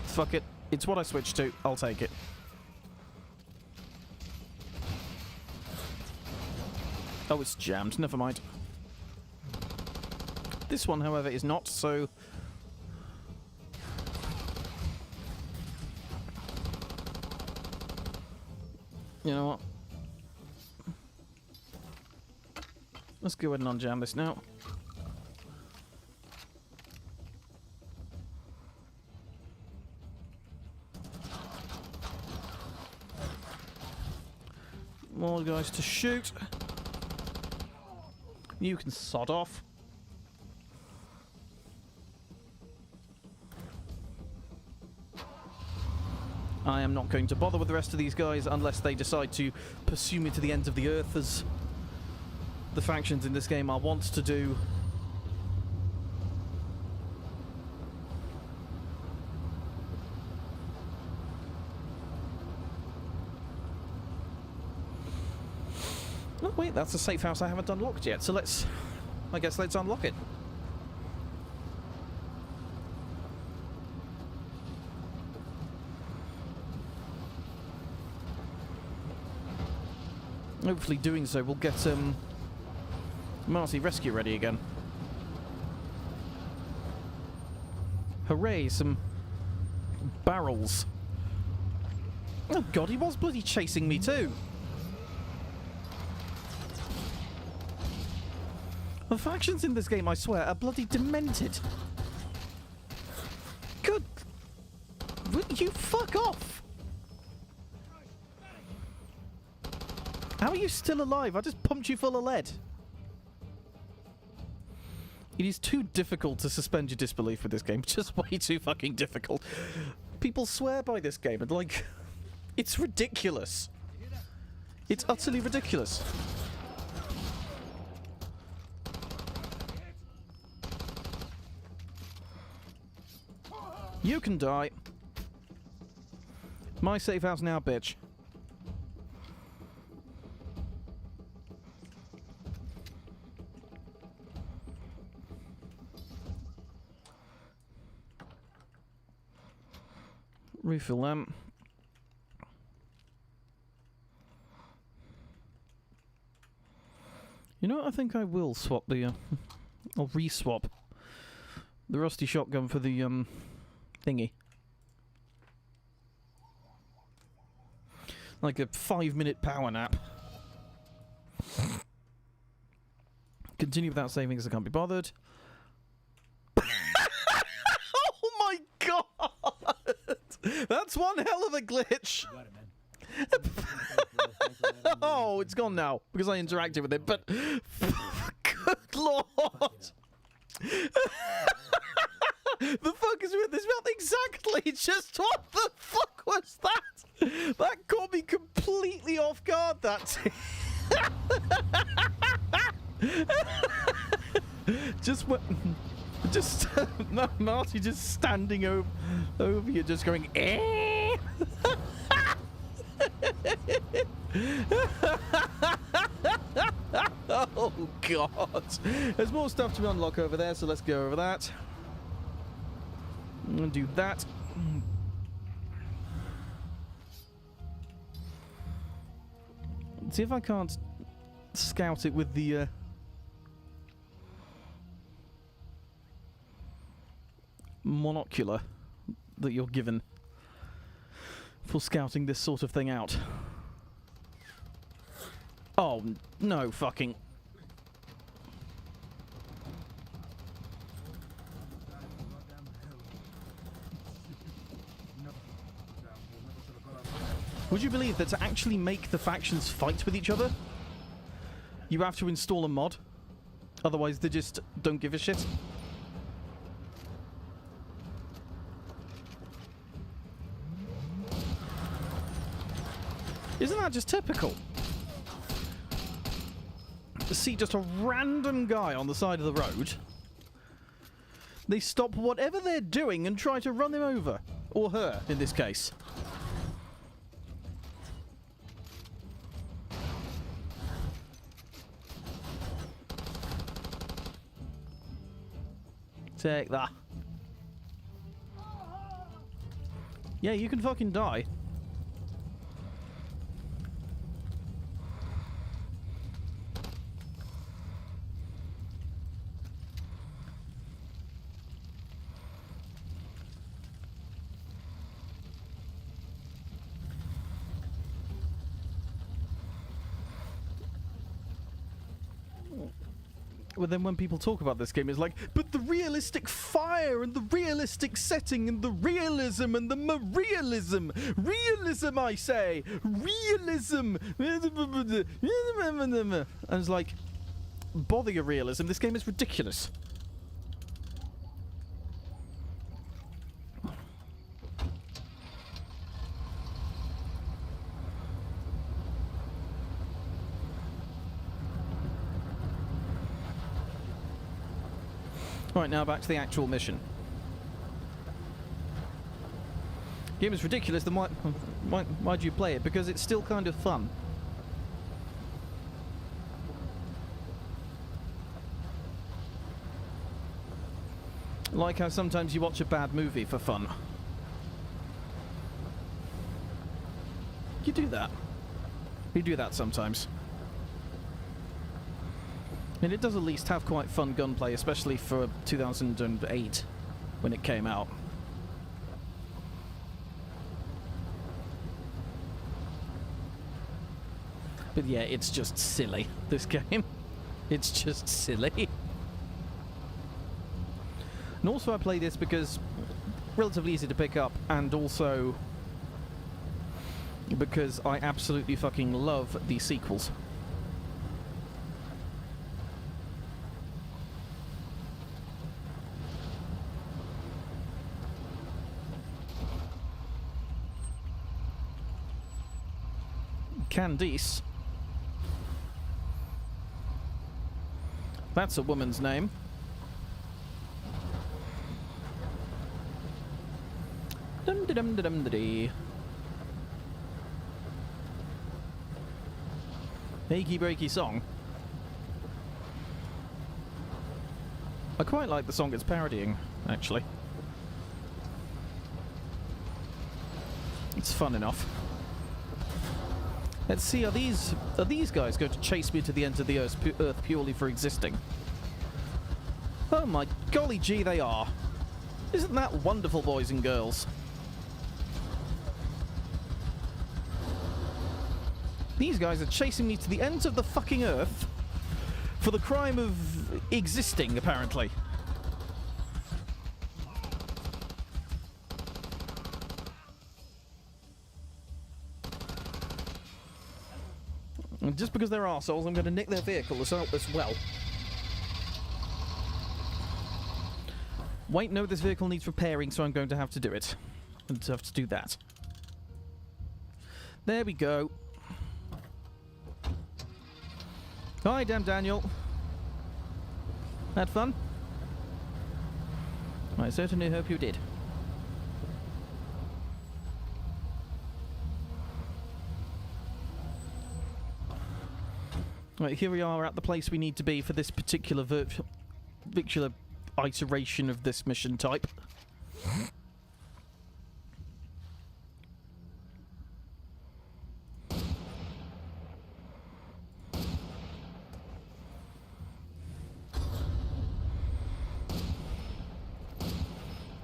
A: Fuck it. It's what I switched to. I'll take it. Oh, it's jammed. Never mind. This one, however, is not, so... You know what? Let's go ahead and unjam this now. More guys to shoot. You can sod off. I am not going to bother with the rest of these guys unless they decide to pursue me to the ends of the earth, as the factions in this game are wont to do. Oh wait, that's a safe house I haven't unlocked yet, so I guess let's unlock it. Hopefully doing so will get Marcy, rescue ready again. Hooray, some barrels. Oh god, he was bloody chasing me too. The factions in this game, I swear, are bloody demented. Good. Will you fuck off? How are you still alive? I just pumped you full of lead. It is too difficult to suspend your disbelief with this game. Just way too fucking difficult. People swear by this game and like... It's ridiculous. It's utterly ridiculous. You can die. My safe house now, bitch. Refill them. You know what? I think I will swap the... I'll re-swap the rusty shotgun for the, thingy. Like a 5-minute power nap. Continue without saving as I can't be bothered. Oh my god! That's one hell of a glitch!
C: You got it, man.
A: Oh, it's gone now because I interacted with it, but good lord! The fuck is with this mouth exactly? Just what the fuck was that? That caught me completely off guard. That just what? Just Marty just standing over you, just going eh. Oh god! There's more stuff to unlock over there, so let's go over that. I'm gonna do that. Let's see if I can't scout it with the monocular that you're given for scouting this sort of thing out. Oh, no fucking... Would you believe that to actually make the factions fight with each other, you have to install a mod? Otherwise they just don't give a shit. Isn't that just typical? See just a random guy on the side of the road. They stop whatever they're doing and try to run him over. Or her, in this case. Take that. Yeah, you can fucking die. But then when people talk about this game, it's like, but the realistic fire and the realistic setting and the realism and the realism. Realism, I say. Realism. And it's like, bother your realism. This game is ridiculous. Right, now back to the actual mission. Game is ridiculous, then why do you play it? Because it's still kind of fun. Like how sometimes you watch a bad movie for fun. You do that. You do that sometimes. I mean, it does at least have quite fun gunplay, especially for 2008 when it came out. But yeah, it's just silly, this game. It's just silly. And also I play this because relatively easy to pick up, and also because I absolutely fucking love the sequels. Candice. That's a woman's name. Dum da dum da dum da dee. Achy breaky song. I quite like the song it's parodying, actually. It's fun enough. Let's see, are these guys going to chase me to the end of the Earth purely for existing? Oh my golly gee, they are. Isn't that wonderful, boys and girls? These guys are chasing me to the ends of the fucking Earth for the crime of existing, apparently. And just because they're arseholes, I'm going to nick their vehicle as well. Wait, no, this vehicle needs repairing, so I'm going to have to do it. I'm going to have to do that. There we go. Hi, damn Daniel. Had fun? I certainly hope you did. Right, here we are at the place we need to be for this particular iteration of this mission type.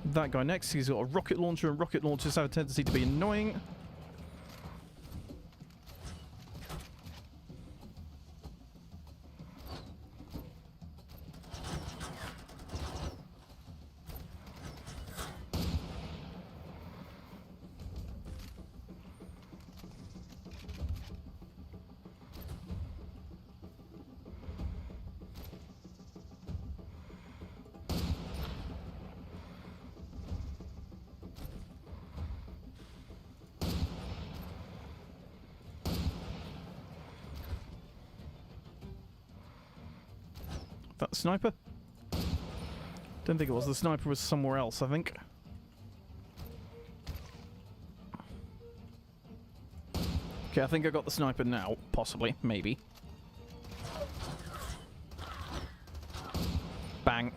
A: That guy next, he's got a rocket launcher, and rocket launchers have a tendency to be annoying. That sniper? Don't think it was. The sniper was somewhere else, I think. Okay, I think I got the sniper now. Possibly. Maybe. Bang.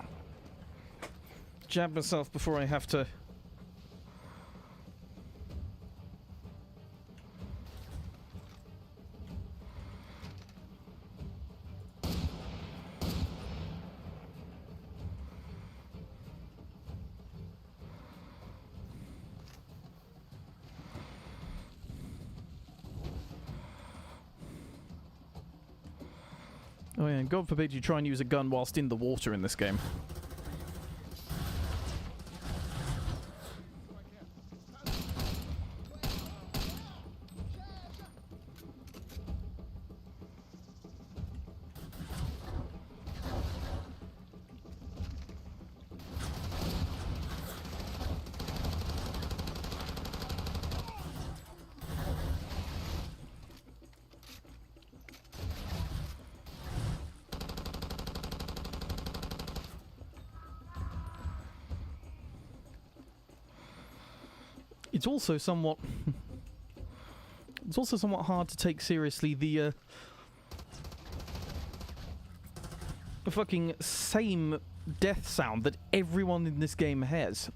A: Jab myself before I have to... Oh yeah, and God forbid you try and use a gun whilst in the water in this game. It's also somewhat hard to take seriously the fucking same death sound that everyone in this game has.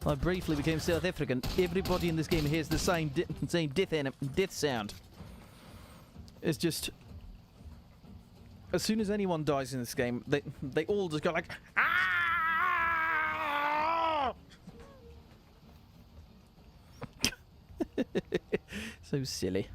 A: I briefly became South African. Everybody in this game hears the same death sound. It's just as soon as anyone dies in this game, they all just go like, ah! So silly.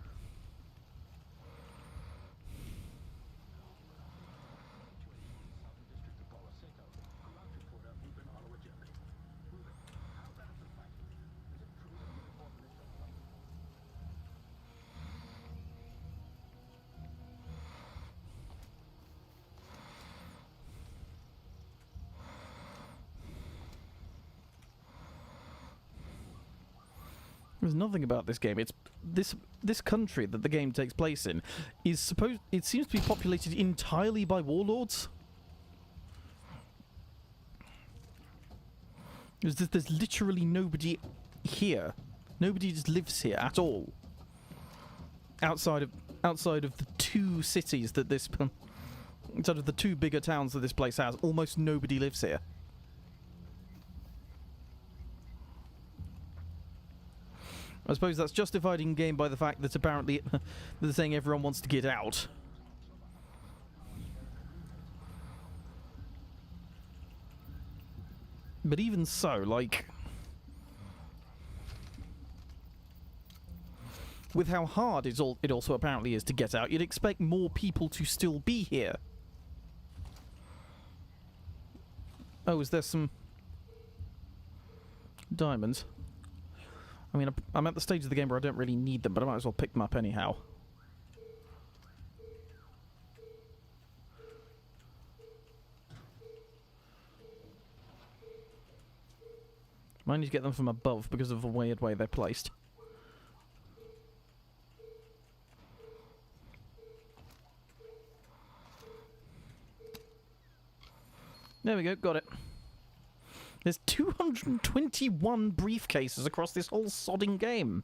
A: There's nothing about this game. It's this country that the game takes place in is supposed. It seems to be populated entirely by warlords. There's literally nobody here. Nobody just lives here at all. Outside of the two cities that this, outside of the two bigger towns that this place has, almost nobody lives here. I suppose that's justified in game by the fact that apparently they're saying everyone wants to get out. But even so, like, with how hard it also apparently is to get out, you'd expect more people to still be here. Oh, is there some diamonds? I mean, I'm at the stage of the game where I don't really need them, but I might as well pick them up anyhow. Might need to get them from above because of the weird way they're placed. There we go, got it. There's 221 briefcases across this whole sodding game.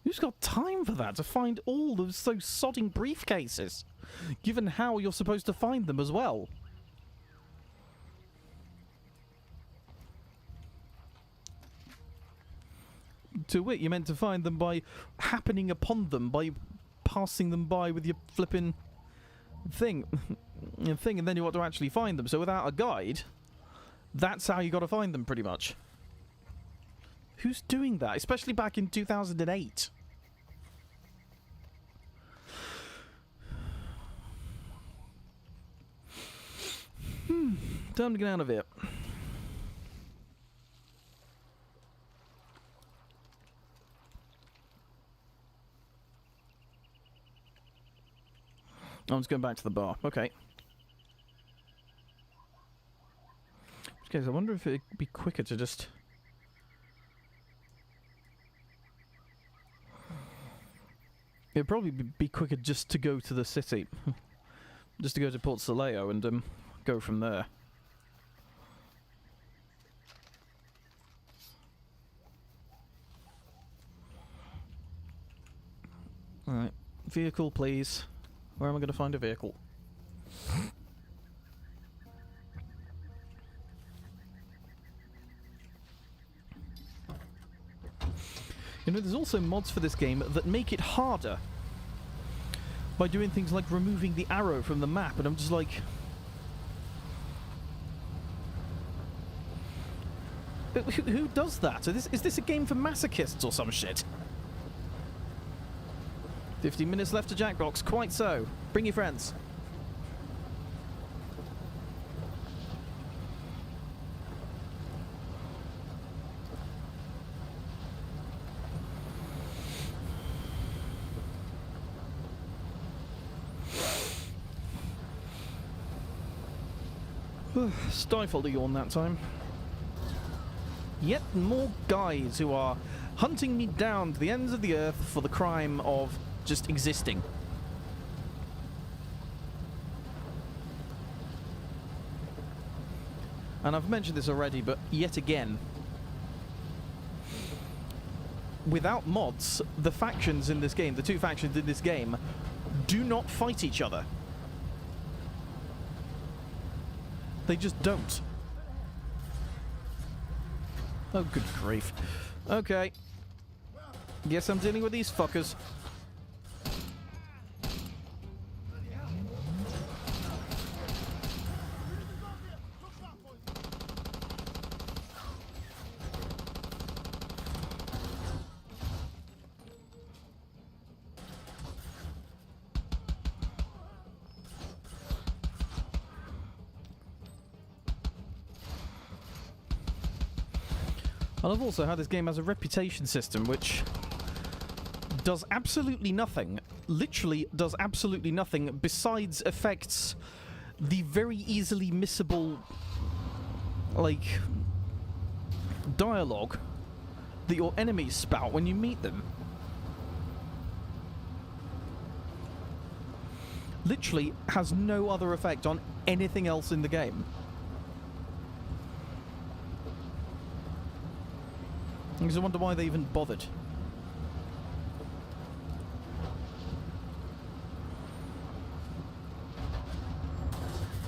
A: Who's got time for that, to find all those sodding briefcases? Given how you're supposed to find them as well. To wit, you're meant to find them by happening upon them, by passing them by with your flipping thing, and then you want to actually find them. So without a guide, that's how you got to find them, pretty much. Who's doing that? Especially back in 2008. Time to get out of here. I'm just going back to the bar. Okay. Okay, so I wonder if it'd be quicker to just... It'd probably be quicker just to go to the city. Just to go to Port Soleo and go from there. Alright. Vehicle, please. Where am I going to find a vehicle? You know, there's also mods for this game that make it harder by doing things like removing the arrow from the map, and I'm just like... Who does that? Is this a game for masochists or some shit? 15 minutes left to Jackbox. Quite so. Bring your friends. Stifled a yawn that time. Yet more guys who are hunting me down to the ends of the earth for the crime of just existing. And I've mentioned this already, but yet again, without mods, the factions in this game, the two factions in this game, do not fight each other. They just don't. Oh, good grief. Okay. Guess I'm dealing with these fuckers. I love also how this game has a reputation system which does absolutely nothing, literally does absolutely nothing, besides affects the very easily missable, like, dialogue that your enemies spout when you meet them. Literally has no other effect on anything else in the game. I just wonder why they even bothered.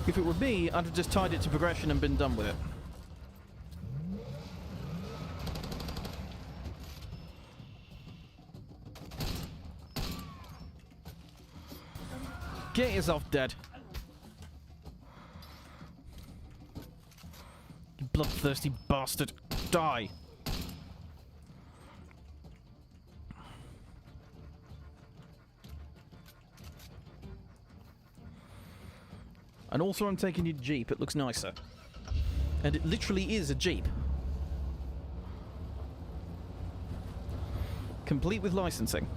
A: If it were me, I'd have just tied it to progression and been done with it. Get yourself dead. You bloodthirsty bastard. Die. And also I'm taking your Jeep, it looks nicer. And it literally is a Jeep. Complete with licensing.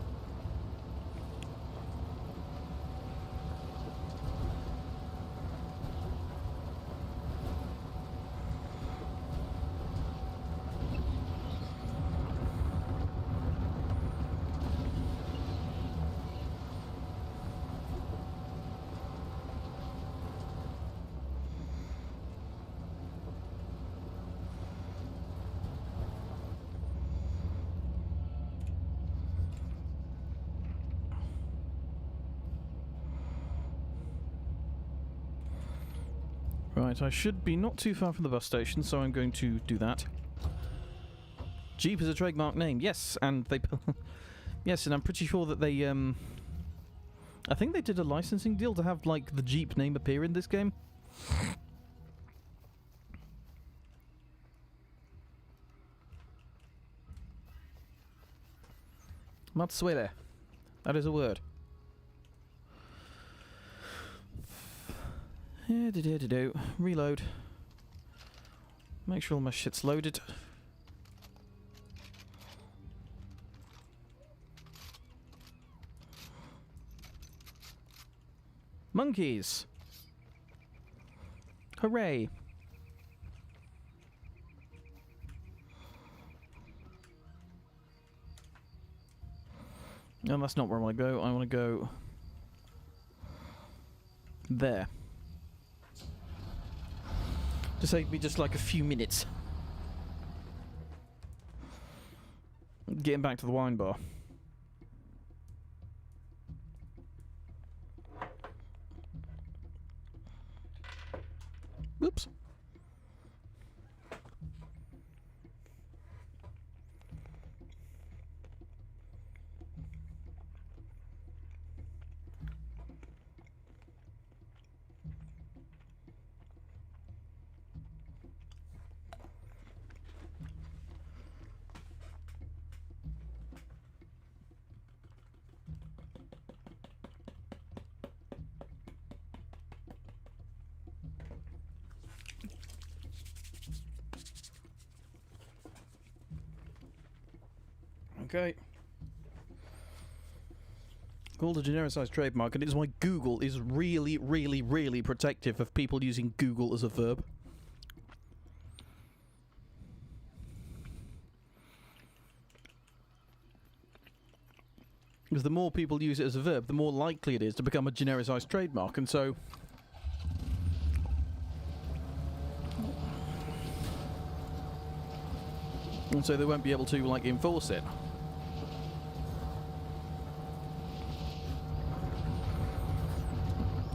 A: Right, I should be not too far from the bus station, so I'm going to do that. Jeep is a trademark name, yes, and they... yes, and I'm pretty sure that they, I think they did a licensing deal to have, like, the Jeep name appear in this game. Matsuele. That is a word. Reload. Make sure all my shit's loaded. Monkeys! Hooray! No, that's not where I want to go. I want to go there. To save me just like a few minutes. Getting back to the wine bar. Whoops. Okay. Called a genericized trademark, and it is why Google is really, really, really protective of people using Google as a verb. Because the more people use it as a verb, the more likely it is to become a genericized trademark, and so... and so they won't be able to, like, enforce it.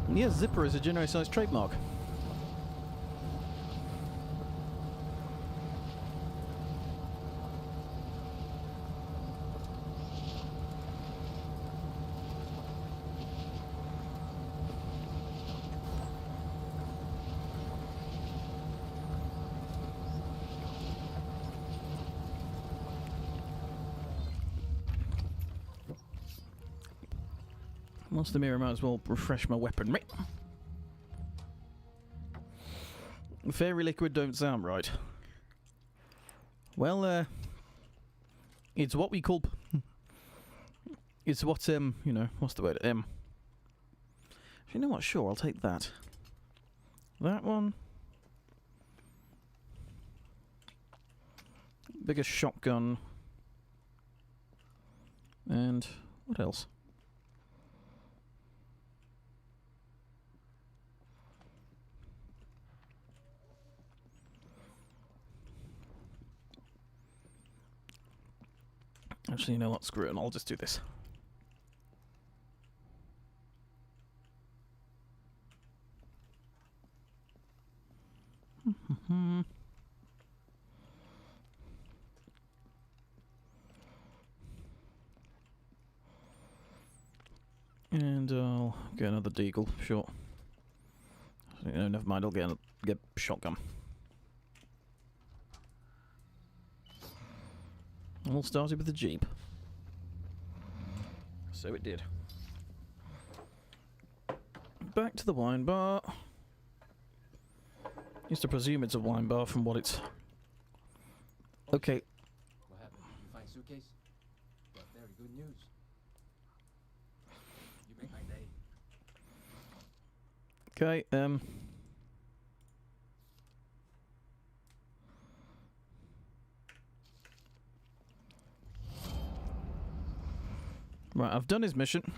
A: Yes, zipper is a genericized trademark. Whilst the mirror, might as well refresh my weaponry. Fairy liquid don't sound right. Well, it's what we call... it's what, you know, what's the word? You know what? Sure, I'll take that. That one. Bigger shotgun. And what else? Actually, you know what? Screw it, and I'll just do this. And I'll get another deagle, sure. No, never mind, I'll get a shotgun. All started with the Jeep. So it did. Back to the wine bar. Used to presume it's a wine bar from what it's... Okay.
D: What happened? You find suitcase? Got very good news. You make my day.
A: Okay, right, I've done his mission.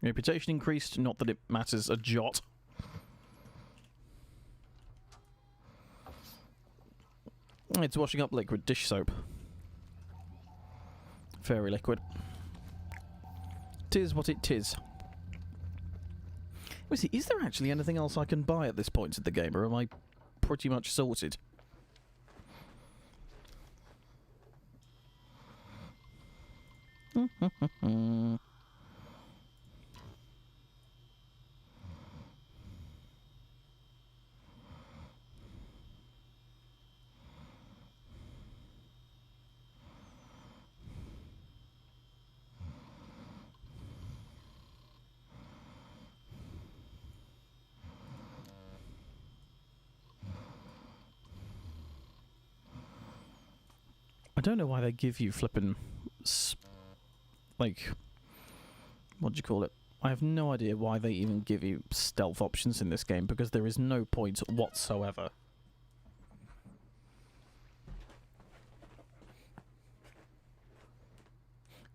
A: Reputation increased, not that it matters a jot. It's washing up liquid dish soap. Fairy liquid. Tis what it tis. Is there actually anything else I can buy at this point in the game, or am I pretty much sorted? I don't know why they give you flippin' like, what do you call it? I have no idea why they even give you stealth options in this game, because there is no point whatsoever.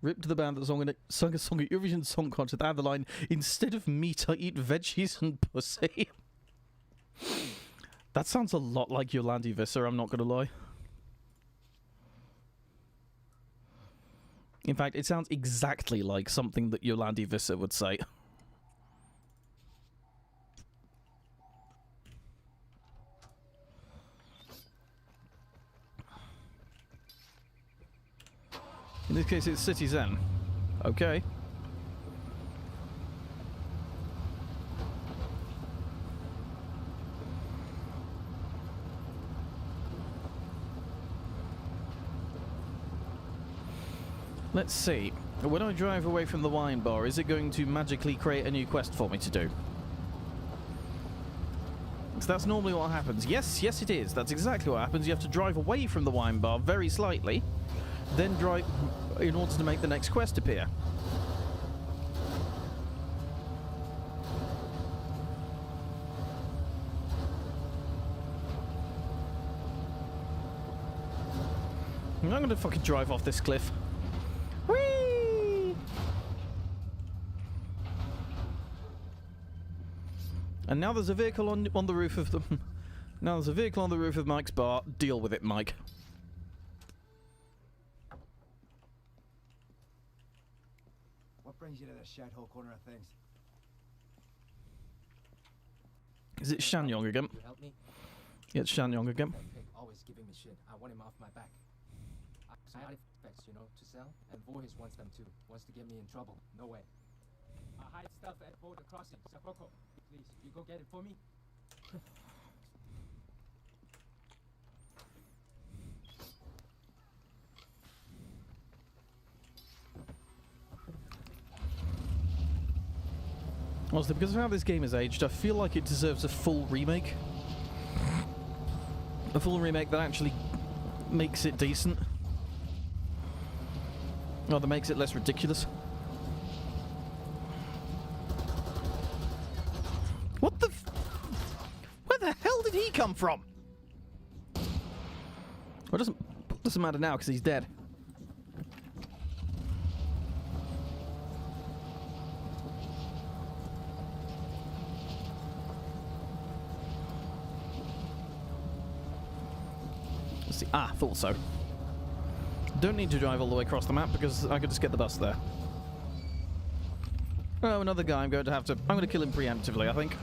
A: Rip to the band that sung a song at Eurovision Song Contest. They had the line, "Instead of meat, I eat veggies and pussy." That sounds a lot like Yolandi Visser, I'm not gonna lie. In fact, it sounds exactly like something that Yolandi Visser would say. In this case, it's City Zen. Okay. Let's see. When I drive away from the wine bar, is it going to magically create a new quest for me to do? So that's normally what happens. Yes, it is. That's exactly what happens. You have to drive away from the wine bar very slightly, then drive in order to make the next quest appear. I'm going to fucking drive off this cliff. Whee! And now there's a vehicle on the roof of the... Now there's a vehicle on the roof of Mike's bar. Deal with it, Mike.
C: What brings you to this shithole corner of things?
A: Is it Shanyong again?
D: You help me?
A: Yeah, it's Shanyong again.
D: That pig always giving me shit. I want him off my back. I hide effects, you know, to sell, and Voorhees wants them too. Wants to get me in trouble. No way. I hide stuff at border crossing, Sapoko. Please, you go get it for me.
A: Honestly, because of how this game is aged, I feel like it deserves a full remake. A full remake that actually makes it decent. Or that makes it less ridiculous. What the where the hell did he come from? Well, it doesn't matter now because he's dead. Let's see. Ah, thought so. Don't need to drive all the way across the map because I could just get the bus there. Oh, another guy I'm going to kill him preemptively, I think.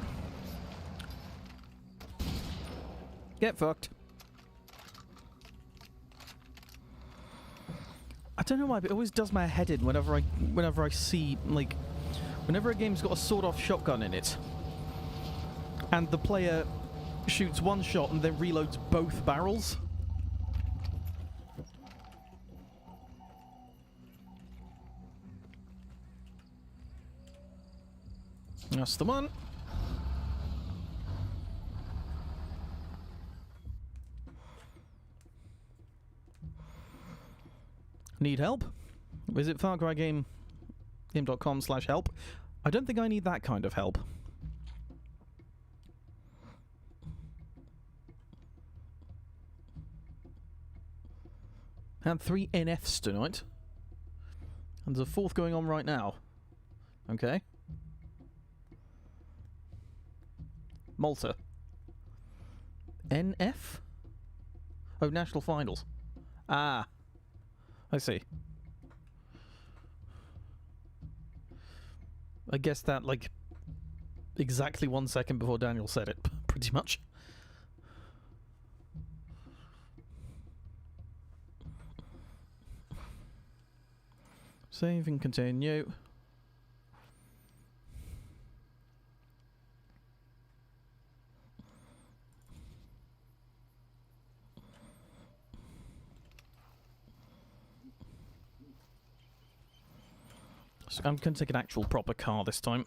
A: Get fucked. I don't know why, but it always does my head in whenever I see, like, whenever a game's got a sawed-off shotgun in it, and the player shoots one shot and then reloads both barrels. That's the one. Need help? Visit farcrygame.com/help. I don't think I need that kind of help. Had 3 NFs tonight. And there's a 4th going on right now. Okay. Malta. NF? Oh, National Finals. Ah. I see. I guess that, like, exactly 1 second before Daniel said it, pretty much. Save and continue. So I'm going to take an actual proper car this time.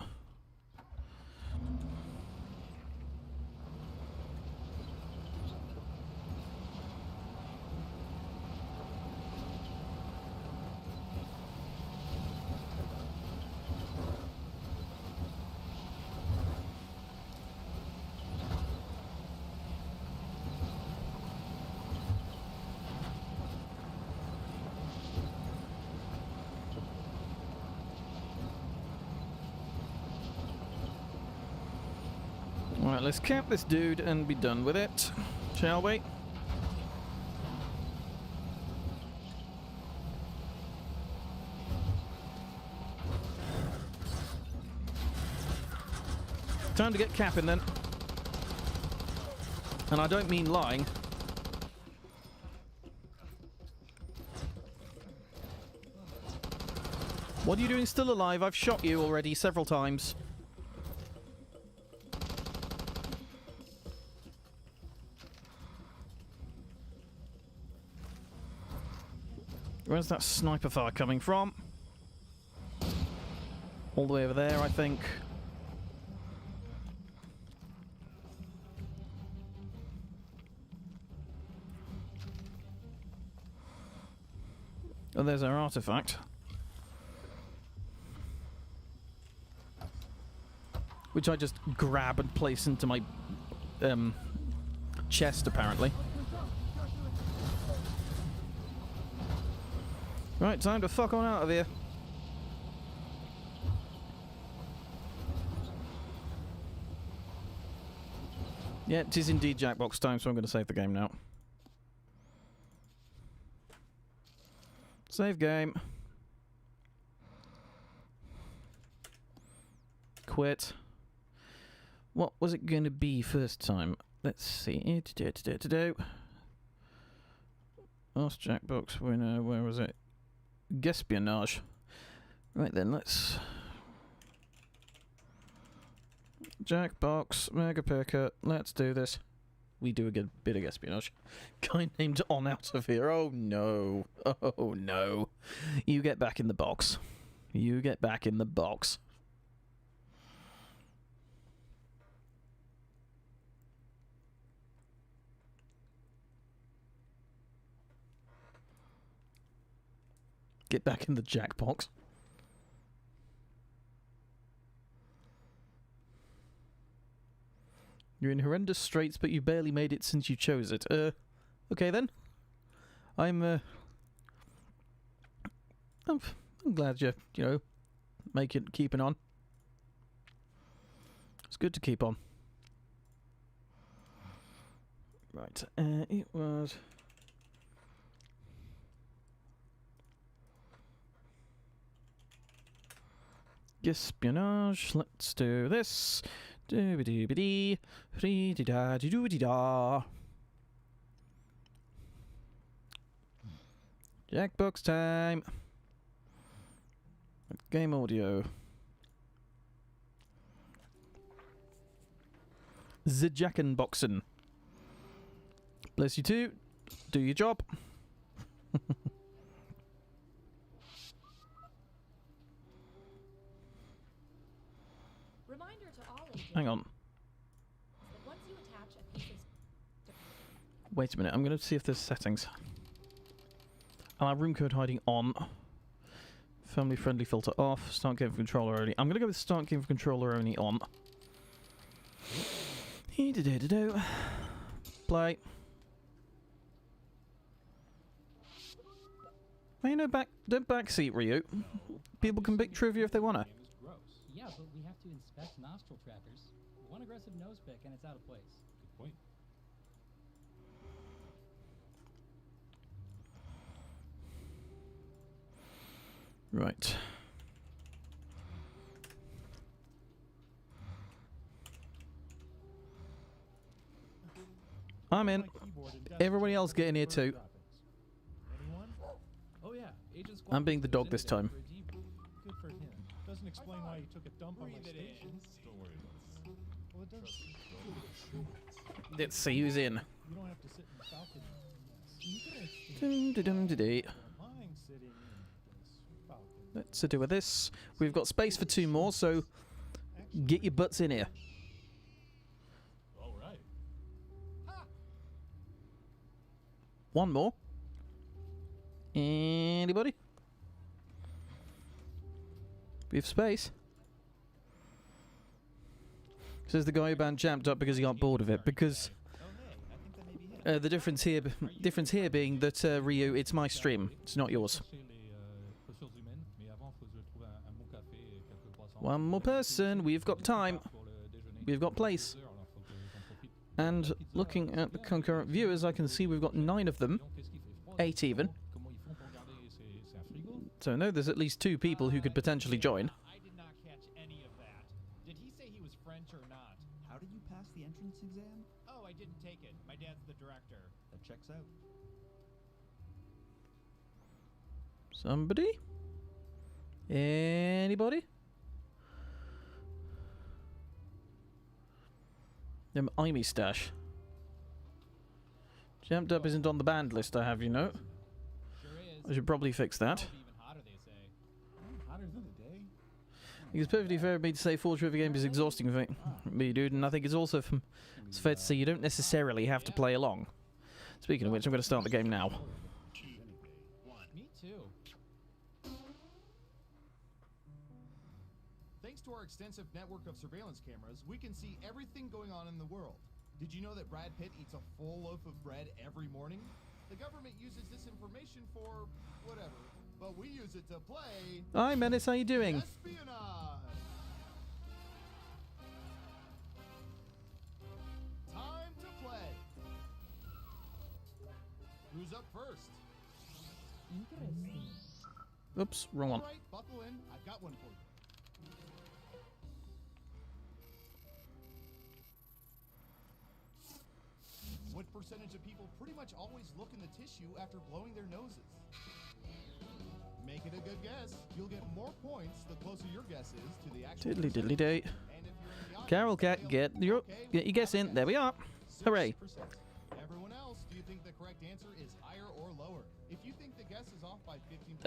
A: Alright, let's cap this dude and be done with it, shall we? Time to get capping then. And I don't mean lying. What are you doing still alive? I've shot you already several times. Where's that sniper fire coming from? All the way over there, I think. Oh, there's our artifact. Which I just grab and place into my chest, apparently. Right, time to fuck on out of here. Yeah, it is indeed Jackbox time, so I'm going to save the game now. Save game. Quit. What was it going to be first time? Let's see. Ask Jackbox winner. Where was it? Espionage. Right then, let's... Jackbox, Mega Picker, let's do this. We do a good bit of espionage. Guy named On out of here. Oh no. Oh no. You get back in the box. You get back in the box. Get back in the Jackbox. You're in horrendous straits, but you barely made it since you chose it. Okay then. I'm glad you know, keeping on. It's good to keep on. Right, it was... espionage. Let's do this. Doobie-doobie-dee. Dee-da-dee-doo-dee-da. Jackbox time. Game audio. The Jackenboxen. Bless you too. Do your job.
E: Reminder to all agents
A: Hang on.
E: that once you attach a piece of
A: Wait a minute. I'm going to see if there's settings. Allow room code hiding on. Family friendly filter off. Start game for controller only. I'm going to go with start game for controller only on. Play. Hey, no backseat, Ryu. People can pick trivia if they wanna.
F: Yeah, but we have to inspect nostril trackers. One aggressive nose pick and it's out of place.
B: Good point.
A: Right. I'm in. Everybody else get in here too.
G: Anyone? Oh yeah, Agent
A: I'm being the dog this time.
G: Good for him. Doesn't explain why he took a dump on my station.
B: Don't worry about it.
G: Well, it does.
A: Let's see who's in.
G: You don't have to sit in the Falcon. You could
A: Dum-de-dum-de-dee.
G: mind sitting in this Falcon.
A: Let's do with this. We've got space for 2 more, so get your butts in here.
B: All right.
A: 1 more. Anybody? We have space. Says the guy who banned Jamped Up because he got bored of it. Because the difference here being that Ryu, it's my stream, it's not yours. 1 more person. We've got time. We've got place. And looking at the concurrent viewers, I can see we've got 9 of them. 8 even. So no, there's at least 2 people who could potentially join.
H: I did not catch any of that. Did he say he was French or not?
I: How did you pass the entrance exam?
H: Oh, I didn't take it. My dad's the director.
I: That checks out.
A: Somebody? Anybody? Imey stash. Jumped Up isn't on the banned list, I have you know.
H: Sure is.
A: I should probably fix that.
H: Even hotter, they say.
G: Hotter than the day.
A: I think it's perfectly fair of me to say 4 trivia games is exhausting for me, dude, and I think it's also it's fair to say you don't necessarily have to play along. Speaking of which, I'm going to start the game now.
H: Me too.
J: Thanks to our extensive network of surveillance cameras, we can see everything going on in the world. Did you know that Brad Pitt eats a full loaf of bread every morning? The government uses this information for whatever, but we use it to play
A: Hi, Menace, how you doing?
J: espionage. Time to play. Who's up first?
A: Oops, wrong one.
J: All right, buckle in. I've got one for you. What percentage of people pretty much always look in the tissue after blowing their noses? Make it a good guess. You'll get more points the closer your guess is to the actual
A: Diddly diddly
J: percentage.
A: day.
J: And if you're in the audience,
A: Carol Cat,
J: fail.
A: get your guess in. There we are.
J: 6%.
A: Hooray.
J: Everyone else, do you think the correct answer is higher or lower? If you think the guess is off by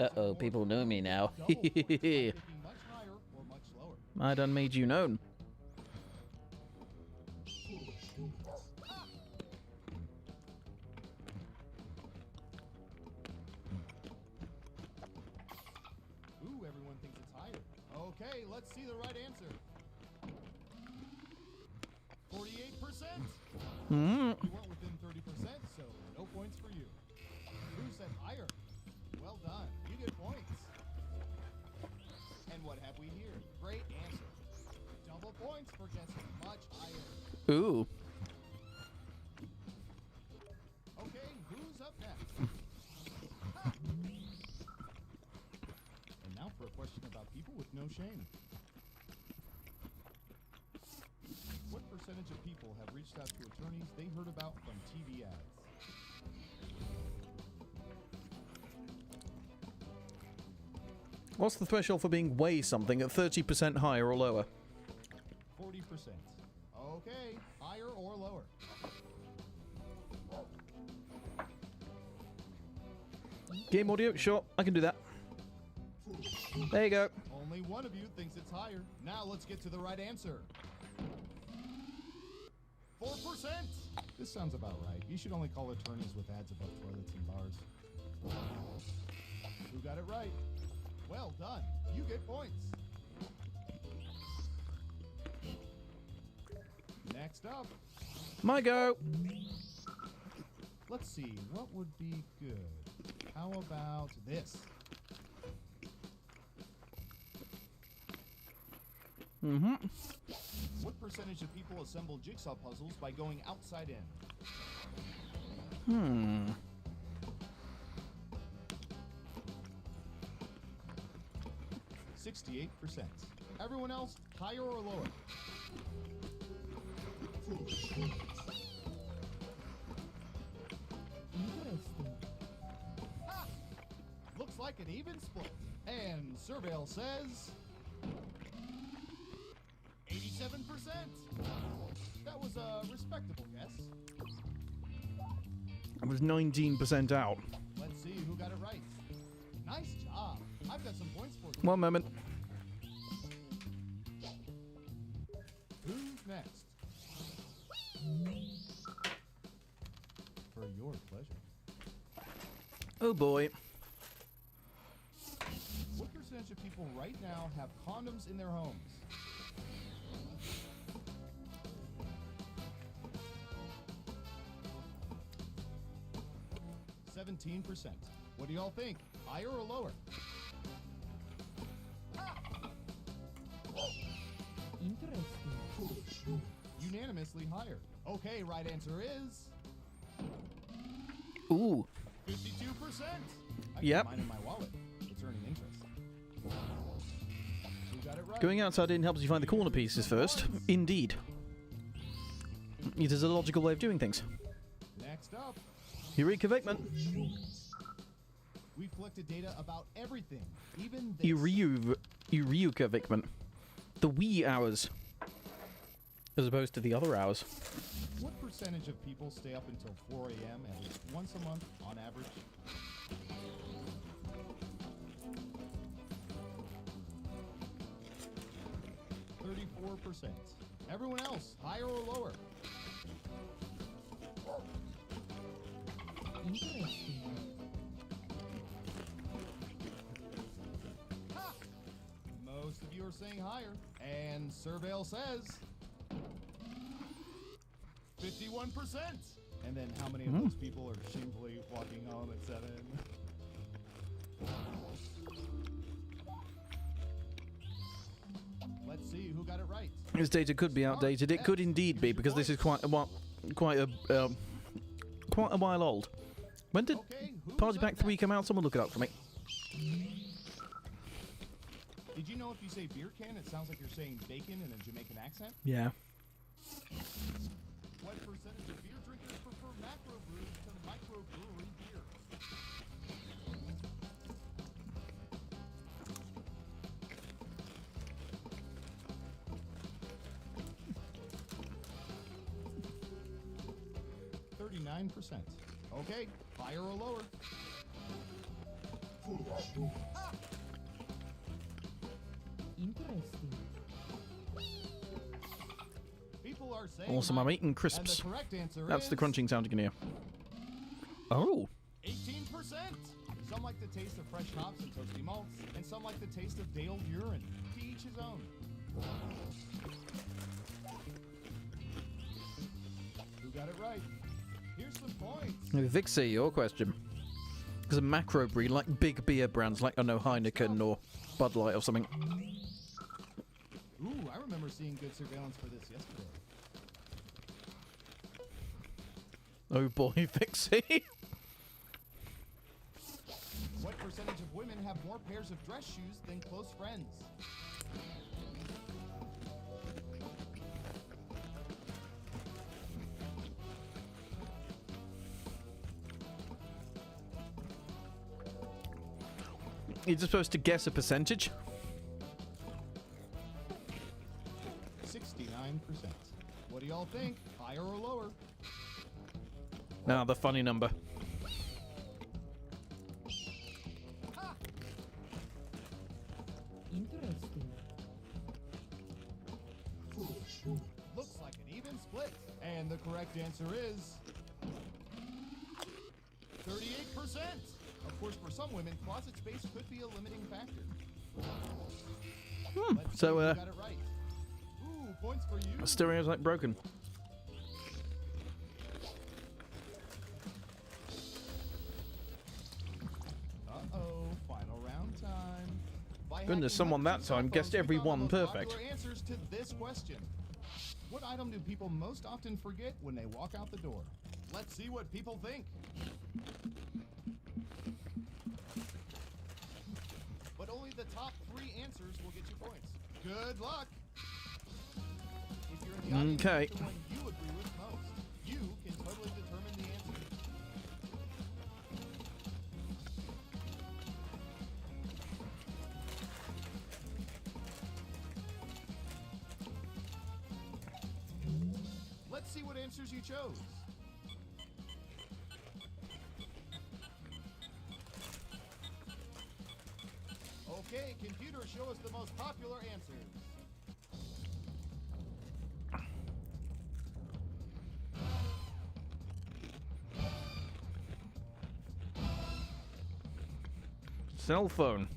J: 15%,
A: Uh-oh,
J: more,
A: people know me now.
J: double points by picking much higher or much lower.
A: I done made you known.
J: Okay, let's see the right answer. 48%.
A: Mm.
J: You weren't within 30%, so no points for you. Who said higher? Well done. You get points. And what have we here? Great answer. Double points for guessing much higher.
A: Ooh.
J: Okay, who's up next?
G: And now for a question about people with no shame. What percentage of people have reached out to attorneys they heard about from TV ads?
A: What's the threshold for being way something at 30% higher or lower?
J: 40%. Okay, higher or lower?
A: Game audio? Sure, I can do that. There you go.
J: Only one of you thinks it's higher. Now let's get to the right answer. 4%.
G: This sounds about right. You should only call attorneys with ads above toilets and bars.
J: Who got it right? Well done. You get points. Next up,
A: My go.
J: let's see, what would be good? How about this?
A: Mm-hmm.
J: What percentage of people assemble jigsaw puzzles by going outside in? 68%. Everyone else, higher or lower? Ha! Looks like an even split. And Surveil says 87%. That was a respectable guess.
A: I was 19% out.
J: Let's see who got it right. Nice job. I've got some points for you.
A: One moment.
J: Who's next? For your pleasure.
A: Oh boy.
J: What percentage of people right now have condoms in their homes? %. What do y'all think? Higher or lower?
F: Interesting.
J: Unanimously higher. Okay, right answer is
A: Ooh.
J: 52%. I
A: Yep.
J: got mine in my wallet. It's earning interest. Who got it right?
A: Going outside in helps you find the corner pieces first. Indeed. It is a logical way of doing things.
J: Next up,
A: Eureka Vickman.
J: we've collected data about everything, even this.
A: Eureka Vickman. The wee hours. As opposed to the other hours.
J: What percentage of people stay up until 4 a.m. at least once a month on average? %. Everyone else, higher or lower?
F: Interesting.
J: Ha! Most of you are saying higher, and Surveil says 51%. And then how many of those people are shamefully walking home at 7? Let's see who got it right.
A: This data could be outdated. It could indeed be, because this is quite a while old. When did
J: Okay, who's
A: Party
J: up
A: Pack 3
J: next?
A: come out? Someone look it up for me.
J: Did you know if you say beer can, it sounds like you're saying bacon in a Jamaican accent?
A: Yeah.
J: What percentage of beer drinkers prefer macro brews to microbrewery beer? %. Okay, higher or lower?
F: Interesting.
J: People are saying
A: Awesome, I'm
J: higher.
A: eating
J: And
A: crisps.
J: the correct answer
A: That's the
J: is
A: crunching sound you can hear. Oh.
J: 18%. Some like the taste of fresh hops and toasty malts, and some like the taste of day-old urine. To each his own. Who got it right? Here's some points.
A: Vixie, your question. Because a macro breed, like big beer brands, like, I don't know, Heineken or Bud Light or something.
J: Ooh, I remember seeing good surveillance for this yesterday.
A: Oh boy, Vixie.
J: What percentage of women have more pairs of dress shoes than close friends?
A: You're just supposed to guess a percentage.
J: 69%. What do y'all think? Higher or lower?
A: Now the funny number.
J: Ha!
F: Interesting.
J: Looks like an even split. And the correct answer is 38%. Of course, for some women, closet space could be a limiting factor. Let's see
A: So,
J: if you got it right. Ooh, points for you.
A: Stereo's like broken.
J: Uh-oh, final round time. By
A: Goodness,
J: hacking
A: someone that
J: hundreds of
A: time
J: cell
A: guessed
J: phones, we
A: every
J: found the
A: one
J: most
A: perfect.
J: popular answers to this question. What item do people most often forget when they walk out the door? Let's see what people think. But only the top 3 answers will get you points. Good luck. If you're in the audience,
A: Okay.
J: pick the one you agree with most. You can totally determine the answer. Let's see what answers you chose. Okay, computer, show us the most popular answers.
A: Cell phone.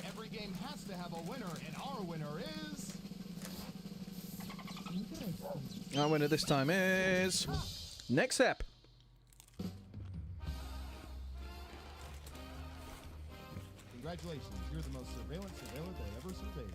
J: Every game has to have a winner, and our winner is...
A: Our winner this time is Next Step.
J: Congratulations, you're the most surveillance surveillance I ever surveyed.